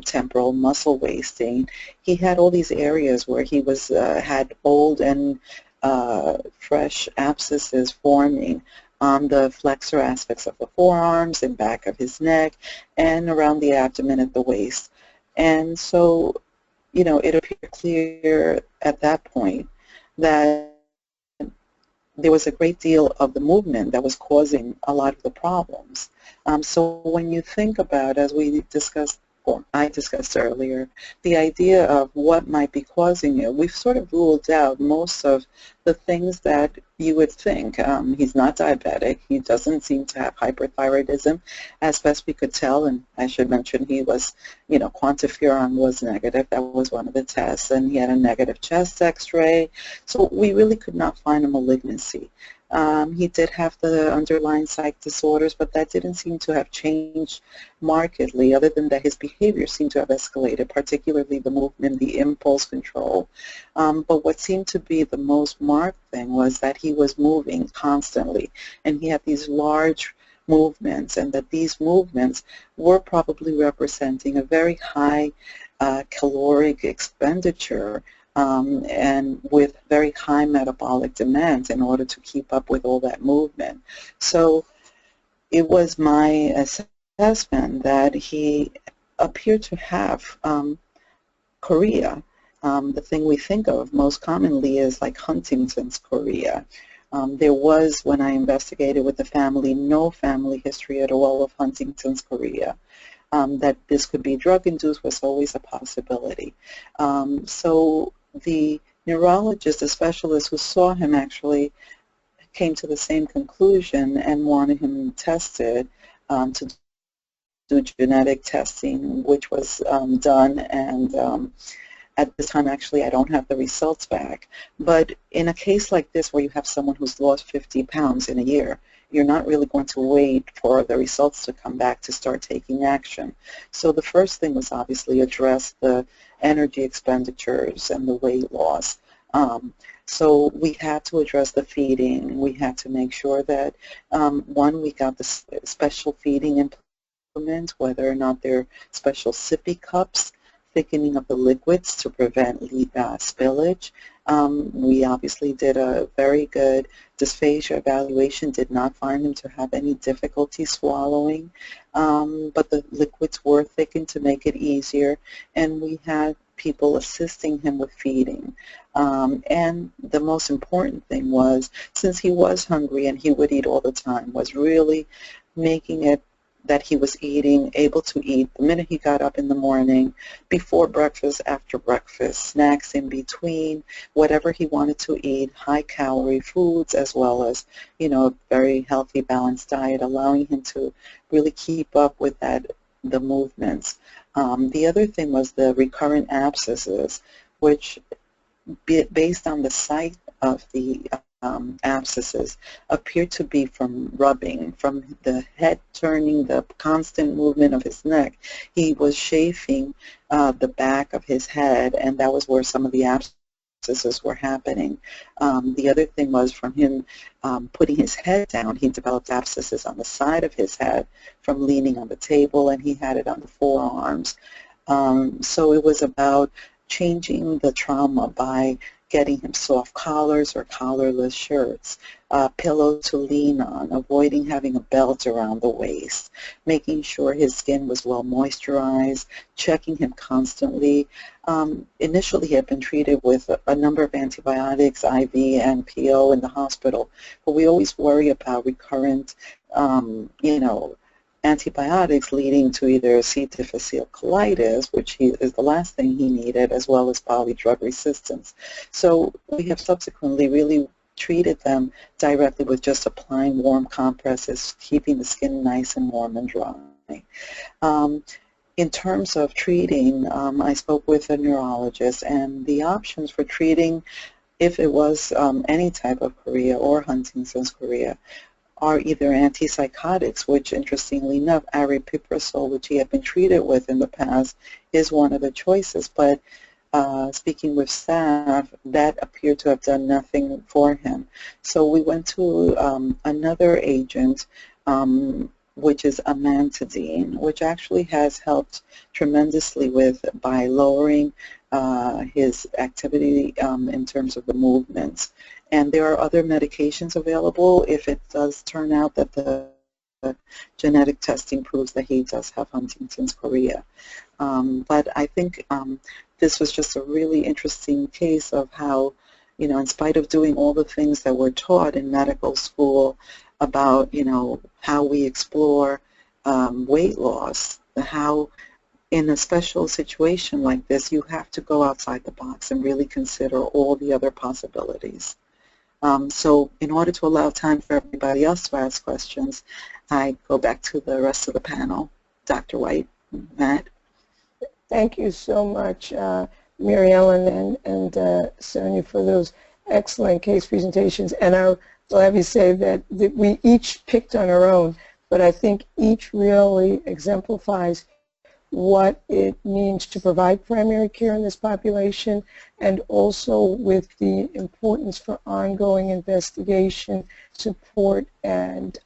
temporal muscle wasting. He had all these areas where he was had old and fresh abscesses forming on the flexor aspects of the forearms and back of his neck and around the abdomen at the waist. And so, it appeared clear at that point that there was a great deal of the movement that was causing a lot of the problems. So when you think about, as we discussed, or I discussed earlier, the idea of what might be causing it, we've sort of ruled out most of the things that you would think. He's not diabetic. He doesn't seem to have hyperthyroidism, as best we could tell. And I should mention he was, quantiferon was negative. That was one of the tests. And he had a negative chest x-ray. So we really could not find a malignancy. He did have the underlying psych disorders, but that didn't seem to have changed markedly, other than that his behavior seemed to have escalated, particularly the movement, the impulse control. But what seemed to be the most marked thing was that he was moving constantly, and he had these large movements, and that these movements were probably representing a very high caloric expenditure and with very high metabolic demands in order to keep up with all that movement. So it was my assessment that he appeared to have chorea. The thing we think of most commonly is like Huntington's chorea. There was, when I investigated with the family, no family history at all of Huntington's chorea. That this could be drug-induced was always a possibility. So the neurologist, the specialist who saw him, actually came to the same conclusion and wanted him tested to do genetic testing, which was done, and at this time, actually, I don't have the results back. But in a case like this, where you have someone who's lost 50 pounds in a year, you're not really going to wait for the results to come back to start taking action. So the first thing was obviously address the energy expenditures and the weight loss. So we had to address the feeding. We had to make sure that, one, we got the special feeding implements, whether or not they're special sippy cups, thickening of the liquids to prevent spillage. We obviously did a very good dysphagia evaluation, did not find him to have any difficulty swallowing, but the liquids were thickened to make it easier, and we had people assisting him with feeding. And the most important thing was, since he was hungry and he would eat all the time, was really making it that he was eating, able to eat the minute he got up in the morning, before breakfast, after breakfast, snacks in between, whatever he wanted to eat, high-calorie foods, as well as, a very healthy, balanced diet, allowing him to really keep up with the movements. The other thing was the recurrent abscesses, which, based on the site of the abscesses, appear to be from rubbing, from the head turning, the constant movement of his neck. He was chafing the back of his head, and that was where some of the abscesses were happening. The other thing was from him putting his head down, he developed abscesses on the side of his head from leaning on the table, and he had it on the forearms. So it was about changing the trauma by getting him soft collars or collarless shirts, pillow to lean on, avoiding having a belt around the waist, making sure his skin was well moisturized, checking him constantly. Initially, he had been treated with a number of antibiotics, IV and PO in the hospital, but we always worry about recurrent, antibiotics leading to either C. difficile colitis, which is the last thing he needed, as well as polydrug resistance. So we have subsequently really treated them directly with just applying warm compresses, keeping the skin nice and warm and dry. In terms of treating, I spoke with a neurologist, and the options for treating, if it was any type of chorea or Huntington's chorea, are either antipsychotics, which interestingly enough, aripiprazole, which he had been treated with in the past, is one of the choices. But speaking with staff, that appeared to have done nothing for him. So we went to another agent, which is amantadine, which actually has helped tremendously by lowering his activity in terms of the movements. And there are other medications available if it does turn out that the genetic testing proves that he does have Huntington's chorea. But I think this was just a really interesting case of how, you know, in spite of doing all the things that we're taught in medical school about, you know, how we explore weight loss, how in a special situation like this, you have to go outside the box and really consider all the other possibilities. So in order to allow time for everybody else to ask questions, I go back to the rest of the panel. Dr. White, Matt. Thank you so much, Mary Ellen and Sonia, for those excellent case presentations. And I'll have you say that we each picked on our own, but I think each really exemplifies what it means to provide primary care in this population, and also with the importance for ongoing investigation, support, and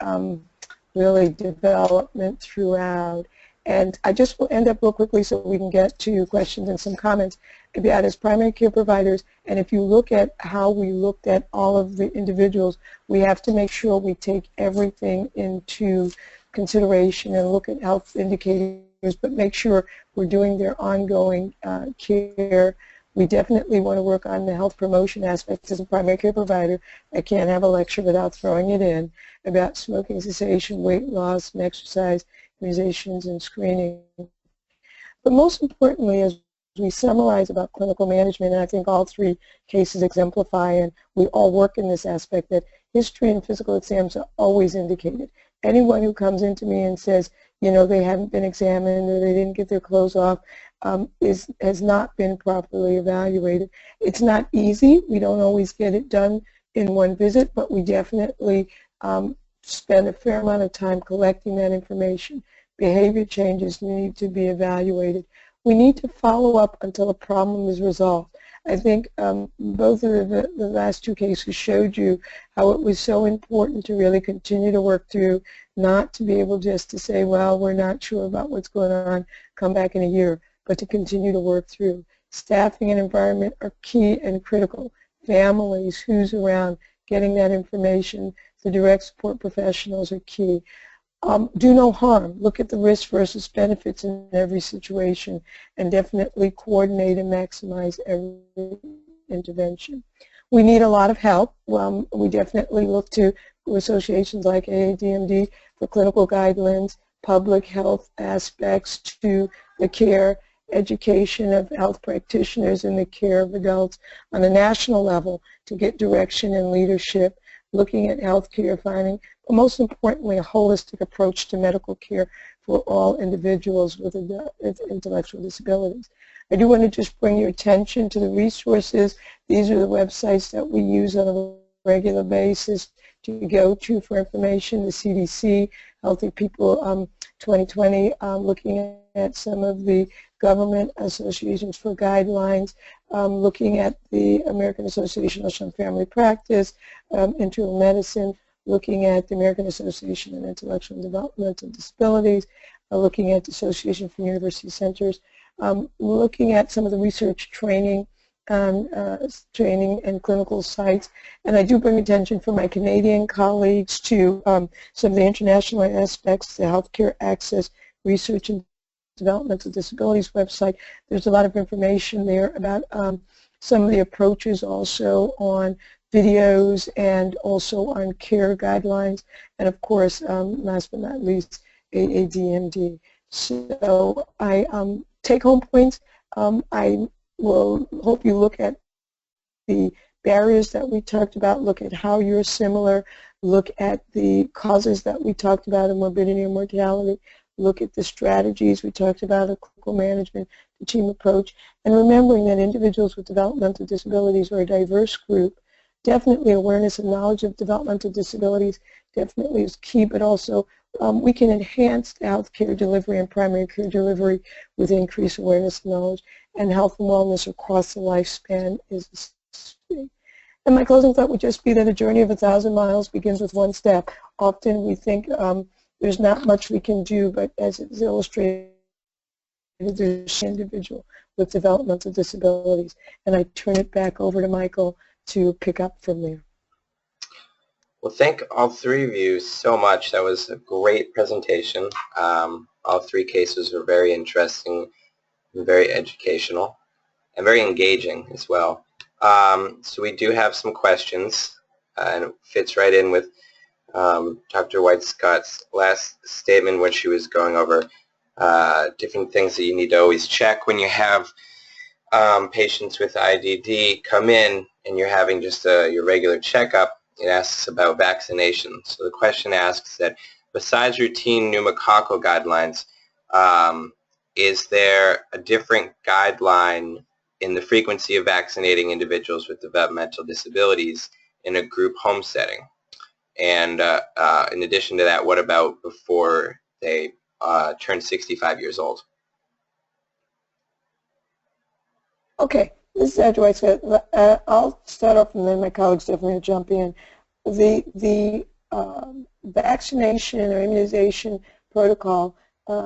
really development throughout. And I just will end up real quickly so we can get to questions and some comments about as primary care providers. And if you look at how we looked at all of the individuals, we have to make sure we take everything into consideration and look at health indicators, but make sure we're doing their ongoing care. We definitely want to work on the health promotion aspects as a primary care provider. I can't have a lecture without throwing it in about smoking cessation, weight loss, and exercise, immunizations, and screening. But most importantly, as we summarize about clinical management, and I think all three cases exemplify, and we all work in this aspect, that history and physical exams are always indicated. Anyone who comes into me and says, you know, they haven't been examined or they didn't get their clothes off has not been properly evaluated. It's not easy. We don't always get it done in one visit, but we definitely spend a fair amount of time collecting that information. Behavior changes need to be evaluated. We need to follow up until a problem is resolved. I think both of the last two cases showed you how it was so important to really continue to work through, not to be able just to say, well, we're not sure about what's going on, come back in a year, but to continue to work through. Staffing and environment are key and critical. Families, who's around, getting that information, the direct support professionals are key. Do no harm. Look at the risks versus benefits in every situation, and definitely coordinate and maximize every intervention. We need a lot of help. We definitely look to associations like AADMD for clinical guidelines, public health aspects to the care, education of health practitioners in the care of adults on a national level to get direction and leadership, looking at health care finding, but most importantly, a holistic approach to medical care for all individuals with intellectual disabilities. I do want to just bring your attention to the resources. These are the websites that we use on a regular basis to go to for information. The CDC, Healthy People 2020, looking at some of the government associations for guidelines, looking at the American Association of Family Practice, Internal Medicine, looking at the American Association of Intellectual and Developmental Disabilities, looking at the Association for University Centers, looking at some of the research training and clinical sites. And I do bring attention for my Canadian colleagues to some of the international aspects, the healthcare access, research and developmental disabilities website. There's a lot of information there about some of the approaches also on videos and also on care guidelines, and of course, last but not least, AADMD. So I take home points. I will hope you look at the barriers that we talked about, look at how you're similar, look at the causes that we talked about in morbidity and mortality, look at the strategies we talked about, a clinical management, the team approach, and remembering that individuals with developmental disabilities are a diverse group. Definitely awareness and knowledge of developmental disabilities definitely is key, but also we can enhance health care delivery and primary care delivery with increased awareness and knowledge, and health and wellness across the lifespan is key. And my closing thought would just be that a journey of 1,000 miles begins with one step. Often we think there's not much we can do, but as it's illustrated, there's an individual with developmental disabilities. And I turn it back over to Michael to pick up from there. Well, thank all three of you so much. That was a great presentation. All three cases were very interesting and very educational and very engaging as well. So we do have some questions, and it fits right in with Dr. White-Scott's last statement when she was going over different things that you need to always check when you have patients with IDD come in and you're having just your regular checkup. It asks about vaccination. So the question asks that besides routine pneumococcal guidelines, is there a different guideline in the frequency of vaccinating individuals with developmental disabilities in a group home setting? And in addition to that, what about before they turn 65 years old? Okay, this is Dr. White-Scott. I'll start off and then my colleagues definitely will jump in. The vaccination or immunization protocol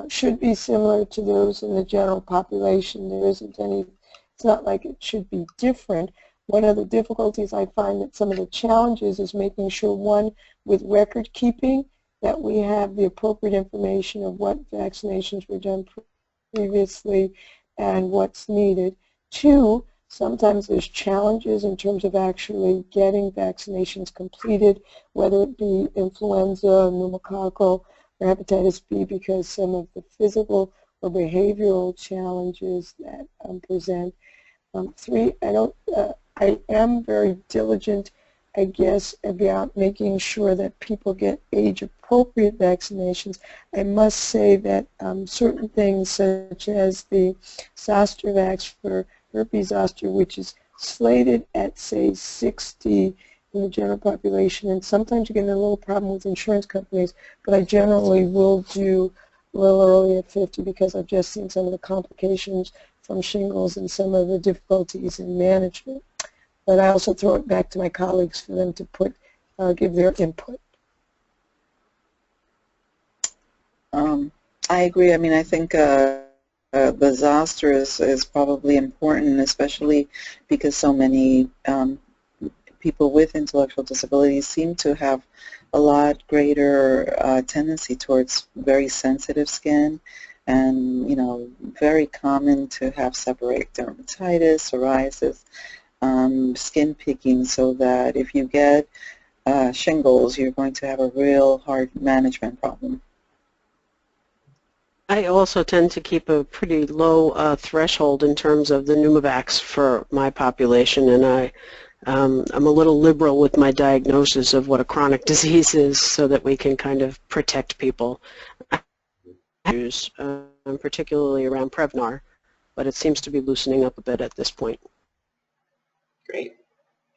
should be similar to those in the general population. There isn't any, it's not like it should be different. One of the difficulties I find that some of the challenges is making sure, one, with record keeping, that we have the appropriate information of what vaccinations were done previously and what's needed. Two, sometimes there's challenges in terms of actually getting vaccinations completed, whether it be influenza, pneumococcal, or hepatitis B, because some of the physical or behavioral challenges that present. Three, I am very diligent, I guess, about making sure that people get age-appropriate vaccinations. I must say that certain things, such as the Zostavax for herpes zoster, which is slated at, say, 60 in the general population, and sometimes you get a little problem with insurance companies, but I generally will do a little early at 50 because I've just seen some of the complications from shingles and some of the difficulties in management. But I also throw it back to my colleagues for them to give their input. I agree. I mean, I think the zoster is probably important, especially because so many people with intellectual disabilities seem to have a lot greater tendency towards very sensitive skin, and, you know, very common to have seborrheic dermatitis, psoriasis, skin picking, so that if you get shingles, you're going to have a real hard management problem. I also tend to keep a pretty low threshold in terms of the Pneumovax for my population, and I'm a little liberal with my diagnosis of what a chronic disease is so that we can kind of protect people, particularly around Prevnar, but it seems to be loosening up a bit at this point. Great.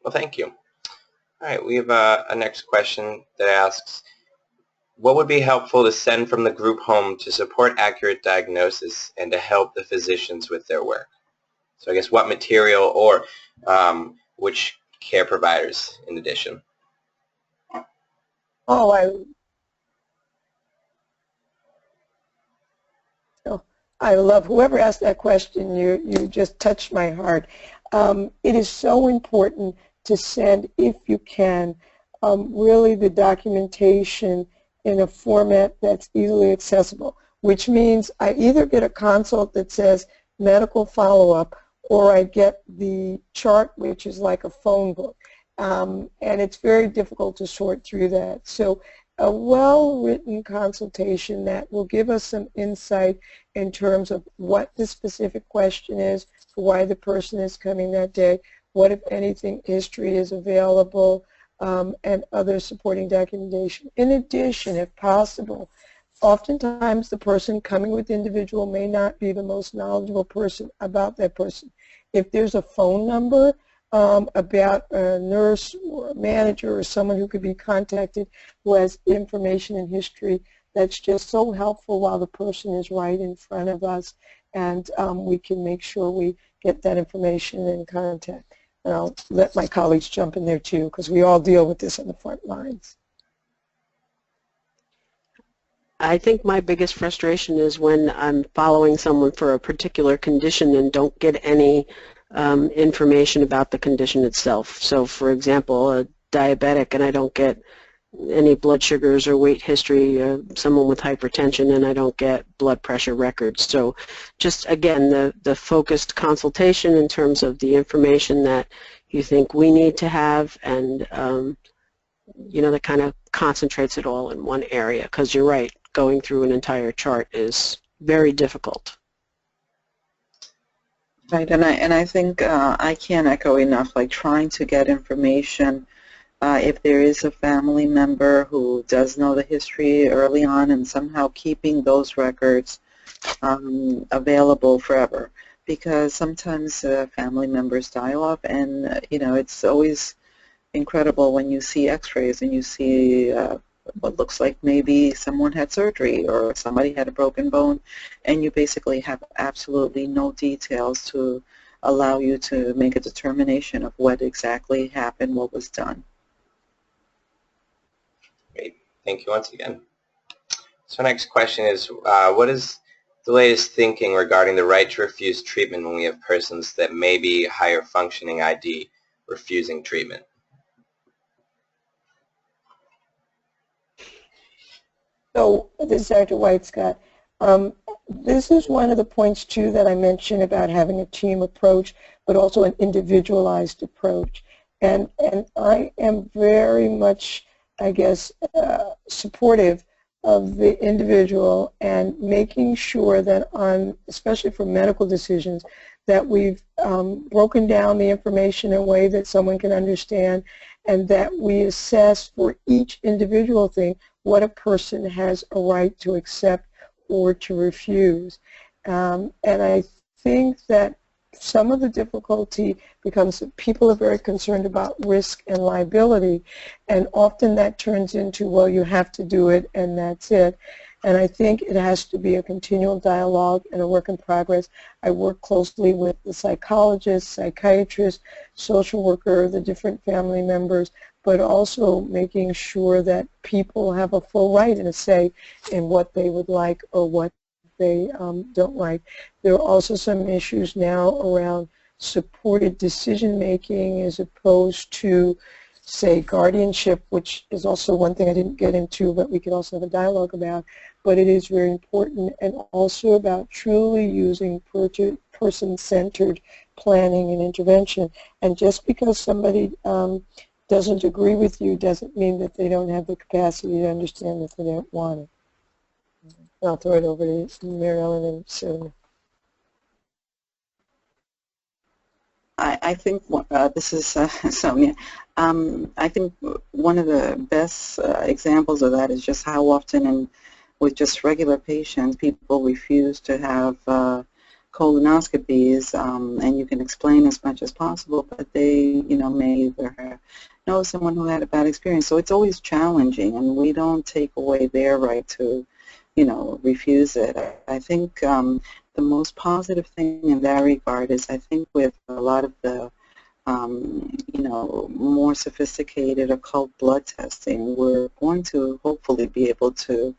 Well, thank you. All right, we have a next question that asks, what would be helpful to send from the group home to support accurate diagnosis and to help the physicians with their work? So I guess what material or which care providers in addition? I love whoever asked that question. You just touched my heart. It is so important to send, if you can, really the documentation in a format that's easily accessible, which means I either get a consult that says medical follow-up, or I get the chart, which is like a phone book. And it's very difficult to sort through that. So a well-written consultation that will give us some insight in terms of what the specific question is, why the person is coming that day, what, if anything, history is available, and other supporting documentation. In addition, if possible, oftentimes the person coming with the individual may not be the most knowledgeable person about that person. If there's a phone number about a nurse or a manager or someone who could be contacted who has information and history that's just so helpful while the person is right in front of us, and we can make sure we get that information and contact. And I'll let my colleagues jump in there too, because we all deal with this on the front lines. I think my biggest frustration is when I'm following someone for a particular condition and don't get any information about the condition itself. So, for example, a diabetic and I don't get any blood sugars or weight history, someone with hypertension and I don't get blood pressure records. So just, again, the focused consultation in terms of the information that you think we need to have, and you know, that kind of concentrates it all in one area, because you're right, going through an entire chart is very difficult. Right, and I think I can't echo enough, like trying to get information if there is a family member who does know the history early on, and somehow keeping those records available forever, because sometimes family members die off, and you know, it's always incredible when you see x-rays and you see what looks like maybe someone had surgery or somebody had a broken bone, and you basically have absolutely no details to allow you to make a determination of what exactly happened, what was done. Great. Thank you once again. So next question is, what is the latest thinking regarding the right to refuse treatment when we have persons that may be higher functioning ID refusing treatment? So this is Dr. White-Scott. This is one of the points, too, that I mentioned about having a team approach, but also an individualized approach. And I am very much, I guess, supportive of the individual and making sure that on, especially for medical decisions, that we've broken down the information in a way that someone can understand, and that we assess for each individual thing what a person has a right to accept or to refuse. And I think that some of the difficulty becomes that people are very concerned about risk and liability, and often that turns into, well, you have to do it and that's it. And I think it has to be a continual dialogue and a work in progress. I work closely with the psychologist, psychiatrist, social worker, the different family members, but also making sure that people have a full right and a say in what they would like or what they don't like. There are also some issues now around supported decision-making as opposed to, say, guardianship, which is also one thing I didn't get into, but we could also have a dialogue about. But it is very important, and also about truly using person-centered planning and intervention. And just because somebody doesn't agree with you doesn't mean that they don't have the capacity to understand that they don't want it. I'll throw it over to Mary Ellen and Sonia. I think this is Sonia. I think one of the best examples of that is just how often, and with just regular patients, people refuse to have colonoscopies, and you can explain as much as possible, but they, you know, may either know someone who had a bad experience. So it's always challenging, and we don't take away their right to, you know, refuse it. I think the most positive thing in that regard is, I think with a lot of the you know, more sophisticated occult blood testing, we're going to hopefully be able to,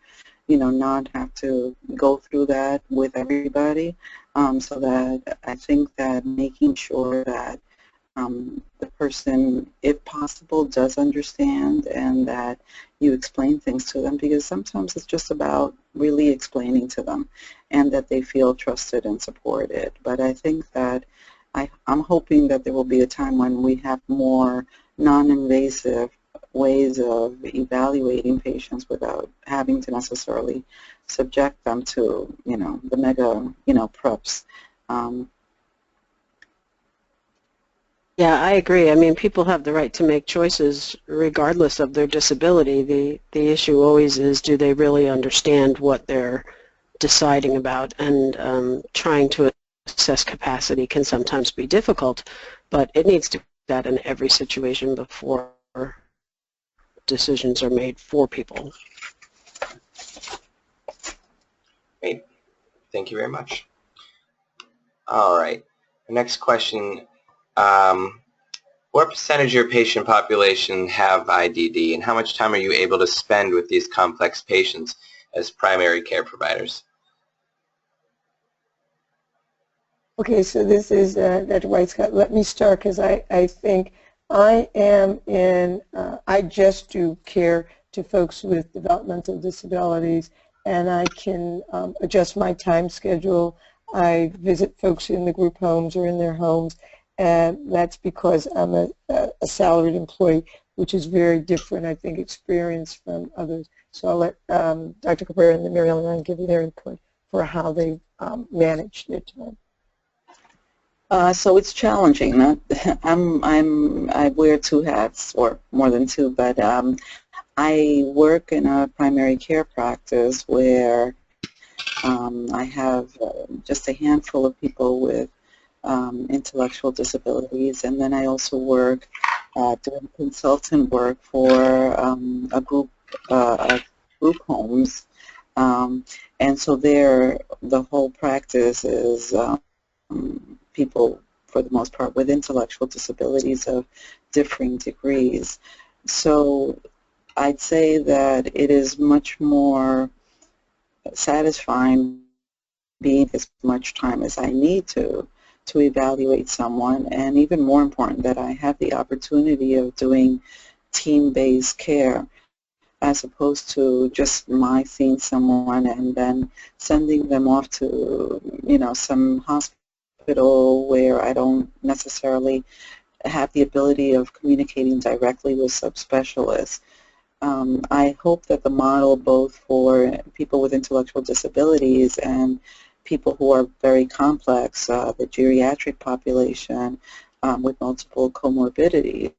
you know, not have to go through that with everybody, so that I think that making sure that the person, if possible, does understand, and that you explain things to them, because sometimes it's just about really explaining to them and that they feel trusted and supported. But I think that I'm hoping that there will be a time when we have more non-invasive ways of evaluating patients without having to necessarily subject them to, you know, the mega, you know, preps. Yeah, I agree. I mean, people have the right to make choices regardless of their disability. The issue always is, do they really understand what they're deciding about? And trying to assess capacity can sometimes be difficult, but it needs to be that in every situation before decisions are made for people. Thank you very much. All right. The next question, what percentage of your patient population have IDD, and how much time are you able to spend with these complex patients as primary care providers? Okay, so this is Dr. White-Scott. Let me start because I think I am in, I just do care to folks with developmental disabilities, and I can adjust my time schedule. I visit folks in the group homes or in their homes, and that's because I'm a salaried employee, which is very different, I think, experience from others. So I'll let Dr. Carreer and Mary Ellen give you their input for how they manage their time. So it's challenging. I wear two hats, or more than two, but I work in a primary care practice where I have just a handful of people with intellectual disabilities, and then I also work doing consultant work for a group homes, and so there the whole practice is people, for the most part, with intellectual disabilities of differing degrees. So I'd say that it is much more satisfying being as much time as I need to evaluate someone, and even more important that I have the opportunity of doing team-based care as opposed to just my seeing someone and then sending them off to, you know, some hospital where I don't necessarily have the ability of communicating directly with subspecialists. I hope that the model, both for people with intellectual disabilities and people who are very complex, the geriatric population with multiple comorbidities,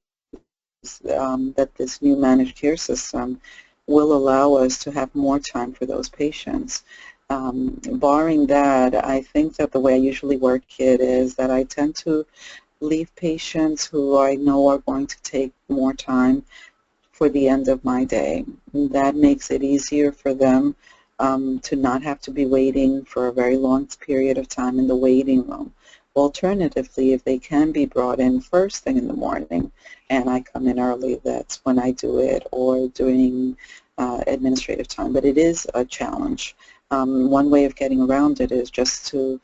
that this new managed care system will allow us to have more time for those patients. Barring that, I think that the way I usually work it is that I tend to leave patients who I know are going to take more time for the end of my day. That makes it easier for them to not have to be waiting for a very long period of time in the waiting room. Alternatively, if they can be brought in first thing in the morning and I come in early, that's when I do it, or during administrative time. But it is a challenge. One way of getting around it is just to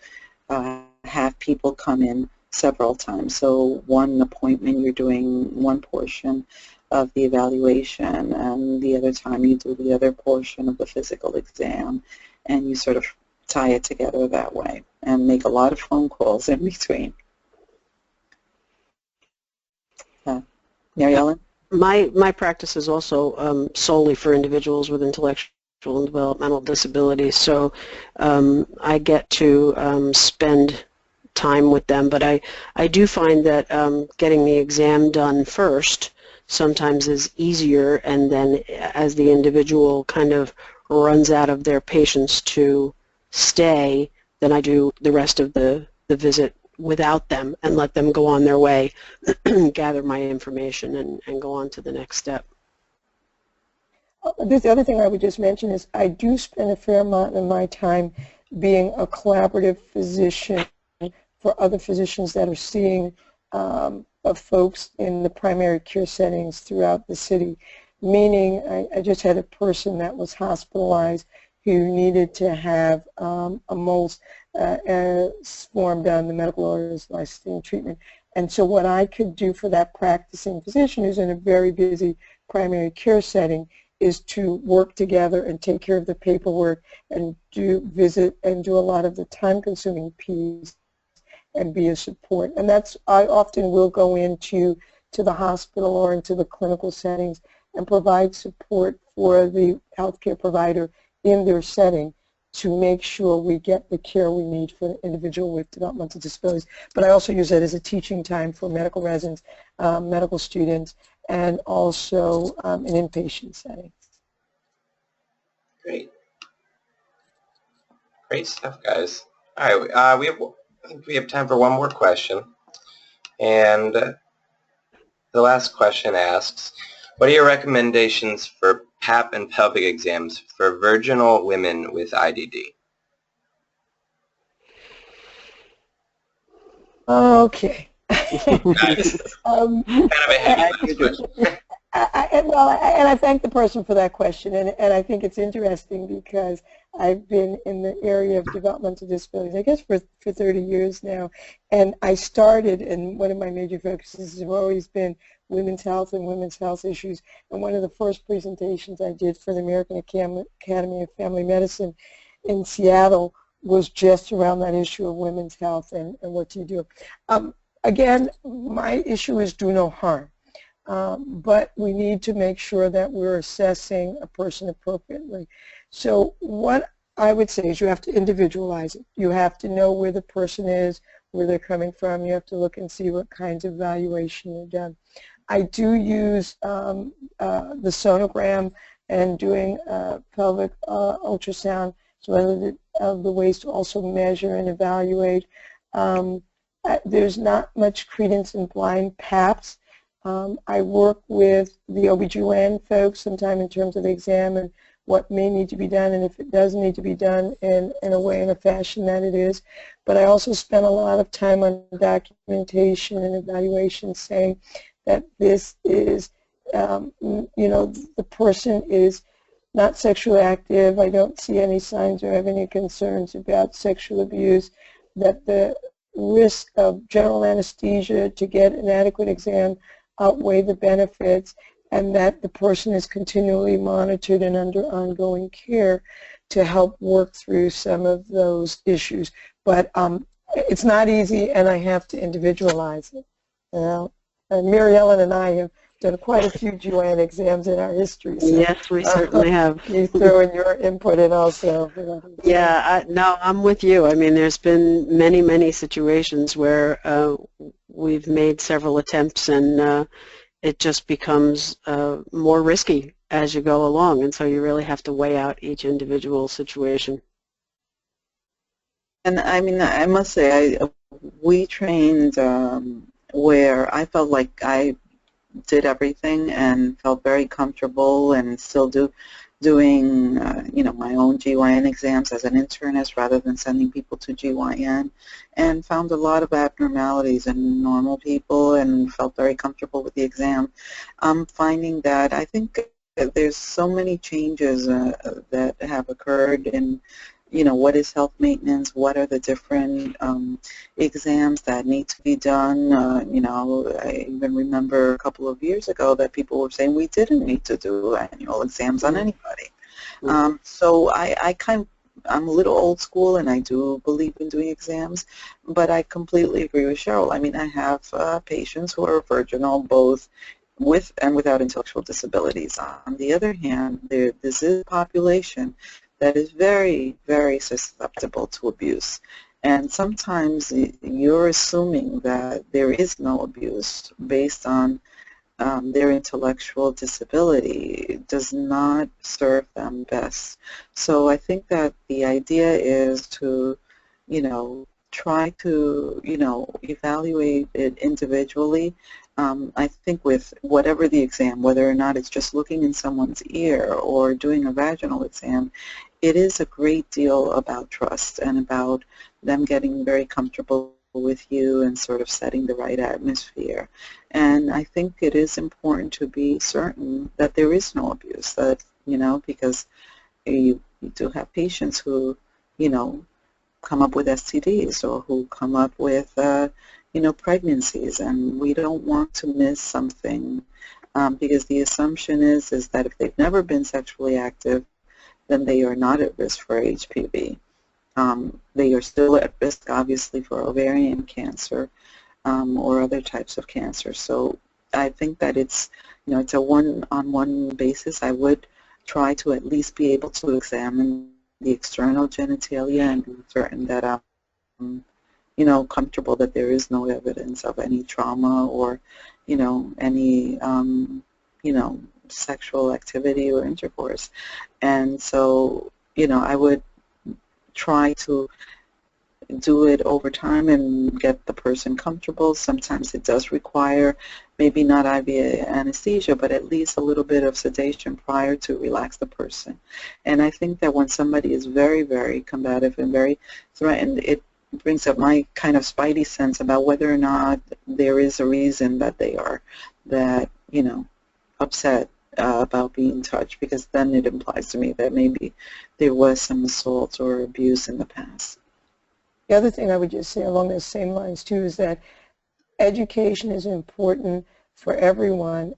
have people come in several times. So one appointment you're doing one portion of the evaluation, and the other time you do the other portion of the physical exam, and you sort of tie it together that way and make a lot of phone calls in between. Mary Ellen? My practice is also solely for individuals with intellectual and developmental disabilities, so I get to spend time with them, but I do find that getting the exam done first sometimes is easier, and then as the individual kind of runs out of their patience to stay, then I do the rest of the visit without them and let them go on their way, gather my information, and go on to the next step. The other thing I would just mention is I do spend a fair amount of my time being a collaborative physician for other physicians that are seeing of folks in the primary care settings throughout the city, meaning I just had a person that was hospitalized who needed to have a MOLS form done, the medical orders licensing treatment. And so what I could do for that practicing physician who's in a very busy primary care setting is to work together and take care of the paperwork and visit and do a lot of the time-consuming piece and be a support. And that's, I often will go into the hospital or into the clinical settings and provide support for the healthcare provider in their setting to make sure we get the care we need for the individual with developmental disabilities. But I also use that as a teaching time for medical residents, medical students, and also an inpatient setting. Great. Great stuff, guys. All right, I think we have time for one more question. And the last question asks, what are your recommendations for PAP and pelvic exams for virginal women with IDD? Okay. Kind of a heavy question. And I thank the person for that question, and I think it's interesting because I've been in the area of developmental disabilities, I guess, for 30 years now, and I started, and one of my major focuses has always been women's health and women's health issues, and one of the first presentations I did for the American Academy of Family Medicine in Seattle was just around that issue of women's health and what do you do. Again, my issue is do no harm. But we need to make sure that we're assessing a person appropriately. So what I would say is you have to individualize it. You have to know where the person is, where they're coming from. You have to look and see what kinds of evaluation are done. I do use the sonogram and doing pelvic ultrasound, so one of the ways to also measure and evaluate. There's not much credence in blind PAPs. I work with the OBGYN folks sometime in terms of the exam and what may need to be done, and if it does need to be done in a way, in a fashion that it is. But I also spend a lot of time on documentation and evaluation saying that this is, you know, the person is not sexually active. I don't see any signs or have any concerns about sexual abuse, that the risk of general anesthesia to get an adequate exam outweigh the benefits, and that the person is continually monitored and under ongoing care to help work through some of those issues. But it's not easy, and I have to individualize it. You know? And Mary Ellen and I have done quite a few GYN exams in our history. So, yes, we certainly have. You throw in your input in also. You know. Yeah, no, I'm with you. I mean, there's been many, many situations where we've made several attempts and it just becomes more risky as you go along, and so you really have to weigh out each individual situation. And I mean, I must say, we trained where I felt like I did everything and felt very comfortable, and still doing you know, my own GYN exams as an internist rather than sending people to GYN, and found a lot of abnormalities in normal people and felt very comfortable with the exam. I'm finding that I think that there's so many changes that have occurred in, you know, what is health maintenance, what are the different exams that need to be done. You know, I even remember a couple of years ago that people were saying we didn't need to do annual exams on anybody. So I'm a little old school, and I do believe in doing exams, but I completely agree with Cheryl. I mean, I have patients who are virginal, both with and without intellectual disabilities. On the other hand, this is a population that is very, very susceptible to abuse. And sometimes you're assuming that there is no abuse based on their intellectual disability. It does not serve them best. So I think that the idea is to, you know, try to, you know, evaluate it individually. I think with whatever the exam, whether or not it's just looking in someone's ear or doing a vaginal exam, it is a great deal about trust and about them getting very comfortable with you and sort of setting the right atmosphere. And I think it is important to be certain that there is no abuse, that, you know, because you do have patients who, you know, come up with STDs or who come up with, you know, pregnancies, and we don't want to miss something because the assumption is that if they've never been sexually active, then they are not at risk for HPV. They are still at risk, obviously, for ovarian cancer or other types of cancer. So I think that it's, you know, it's a one-on-one basis. I would try to at least be able to examine the external genitalia and be certain that I'm, you know, comfortable that there is no evidence of any trauma or, you know, any, you know, sexual activity or intercourse. And so, you know, I would try to do it over time and get the person comfortable. Sometimes it does require maybe not IV anesthesia, but at least a little bit of sedation prior to relax the person. And I think that when somebody is very, very combative and very threatened, brings up my kind of spidey sense about whether or not there is a reason that they are upset about being touched, because then it implies to me that maybe there was some assault or abuse in the past. The other thing I would just say along those same lines too is that education is important for everyone,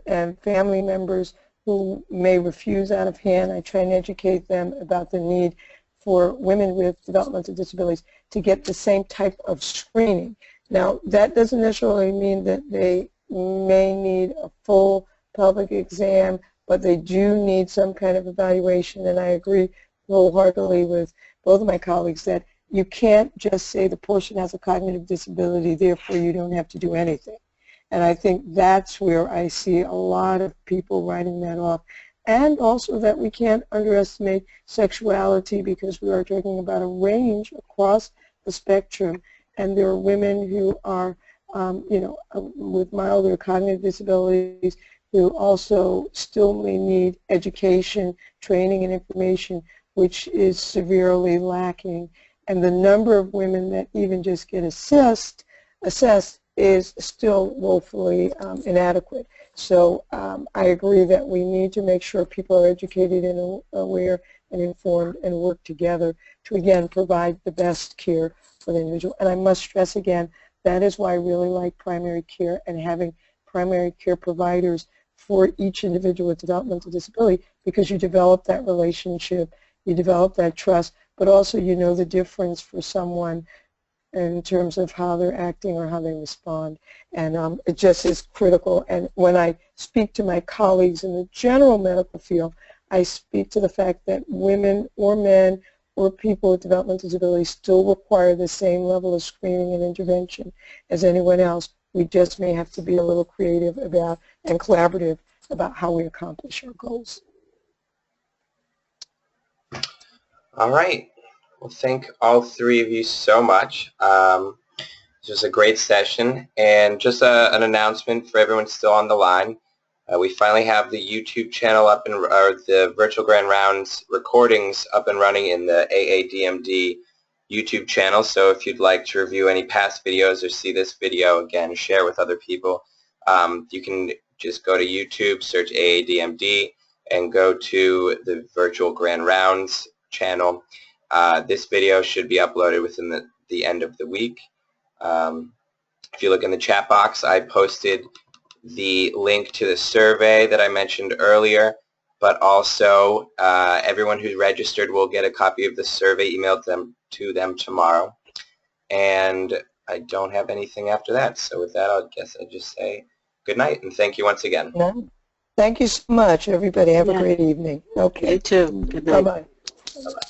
and family members who may refuse out of hand. I try and educate them about the need for women with developmental disabilities to get the same type of screening. Now, that doesn't necessarily mean that they may need a full pelvic exam, but they do need some kind of evaluation, and I agree wholeheartedly with both of my colleagues that you can't just say the person has a cognitive disability, therefore you don't have to do anything. And I think that's where I see a lot of people writing that off. And also that we can't underestimate sexuality, because we are talking about a range across the spectrum. And there are women who are, with milder cognitive disabilities who also still may need education, training, and information, which is severely lacking. And the number of women that even just get assessed is still woefully inadequate. So I agree that we need to make sure people are educated and aware and informed and work together to, again, provide the best care for the individual. And I must stress again, that is why I really like primary care and having primary care providers for each individual with developmental disability, because you develop that relationship, you develop that trust, but also you know the difference for someone in terms of how they're acting or how they respond. And it just is critical. And when I speak to my colleagues in the general medical field, I speak to the fact that women or men or people with developmental disabilities still require the same level of screening and intervention as anyone else. We just may have to be a little creative about and collaborative about how we accomplish our goals. All right. Well, thank all three of you so much. This was a great session. And just an announcement for everyone still on the line. We finally have the YouTube channel up and the Virtual Grand Rounds recordings up and running in the AADMD YouTube channel. So if you'd like to review any past videos or see this video again, share with other people, you can just go to YouTube, search AADMD, and go to the Virtual Grand Rounds channel. This video should be uploaded within the end of the week. If you look in the chat box, I posted the link to the survey that I mentioned earlier, but also everyone who registered will get a copy of the survey emailed to them tomorrow. And I don't have anything after that. So with that, I guess I'll just say good night and thank you once again. No. Thank you so much, everybody. Have a great evening. Okay. You too. Good night. Bye-bye. Bye-bye.